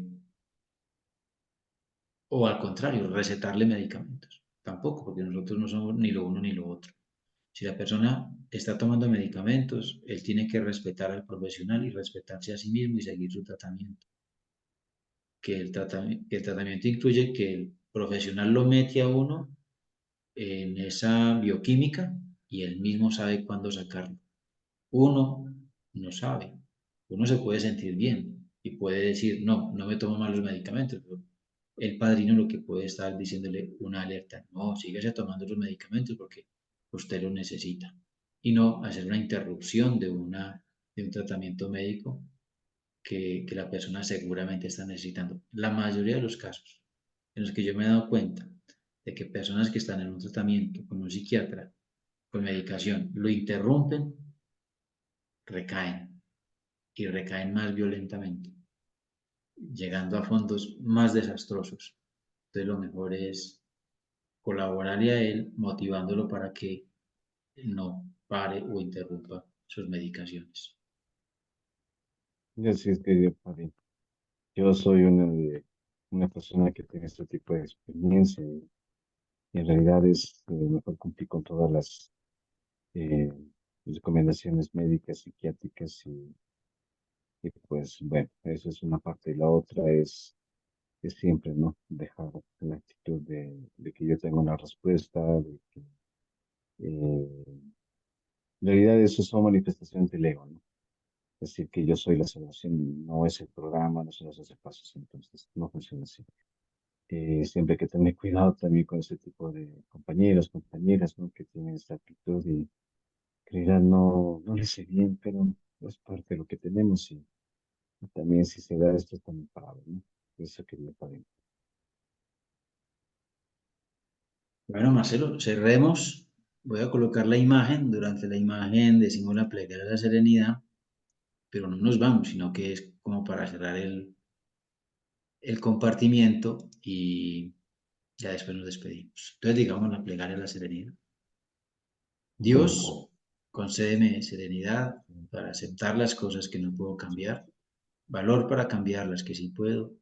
o al contrario, recetarle medicamentos. Tampoco, porque nosotros no somos ni lo uno ni lo otro. Si la persona está tomando medicamentos, él tiene que respetar al profesional y respetarse a sí mismo y seguir su tratamiento. Que el tratamiento incluye que el profesional lo mete a uno en esa bioquímica y él mismo sabe cuándo sacarlo. Uno no sabe. Uno se puede sentir bien y puede decir, no, no me tomo más los medicamentos, pero el padrino lo que puede estar diciéndole una alerta, no, síguese tomando los medicamentos porque usted los necesita. Y no hacer una interrupción de un tratamiento médico que la persona seguramente está necesitando. La mayoría de los casos en los que yo me he dado cuenta de que personas que están en un tratamiento con un psiquiatra, con medicación, lo interrumpen, recaen y recaen más violentamente, llegando a fondos más desastrosos. Entonces lo mejor es colaborarle a él, motivándolo para que no pare o interrumpa sus medicaciones. Y así es, querido padre. Yo soy una persona que tiene este tipo de experiencia y en realidad es mejor cumplir con todas las eh, recomendaciones médicas, psiquiátricas y pues bueno, eso es una parte y la otra es siempre, ¿no? Dejar la actitud de que yo tengo una respuesta, de que en realidad eso son manifestaciones del ego, ¿no? Es decir, que yo soy la salvación, no es el programa, no son los 12 pasos, entonces no funciona así. Siempre hay que tener cuidado también con ese tipo de compañeros, compañeras, ¿no? Que tienen esta actitud y que en realidad no les sé bien, pero es parte de lo que tenemos y también si se da esto es también para ver, ¿no? Eso quería saber. Bueno, Marcelo, cerremos. Voy a colocar la imagen. Durante la imagen decimos la plegaria de la serenidad, pero no nos vamos, sino que es como para cerrar el compartimiento y ya después nos despedimos. Entonces, digamos la plegaria de la serenidad. Bueno, Dios, concédeme serenidad para aceptar las cosas que no puedo cambiar, valor para cambiar las que sí puedo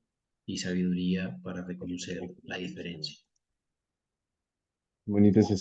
y sabiduría para reconocer la diferencia. bonito ese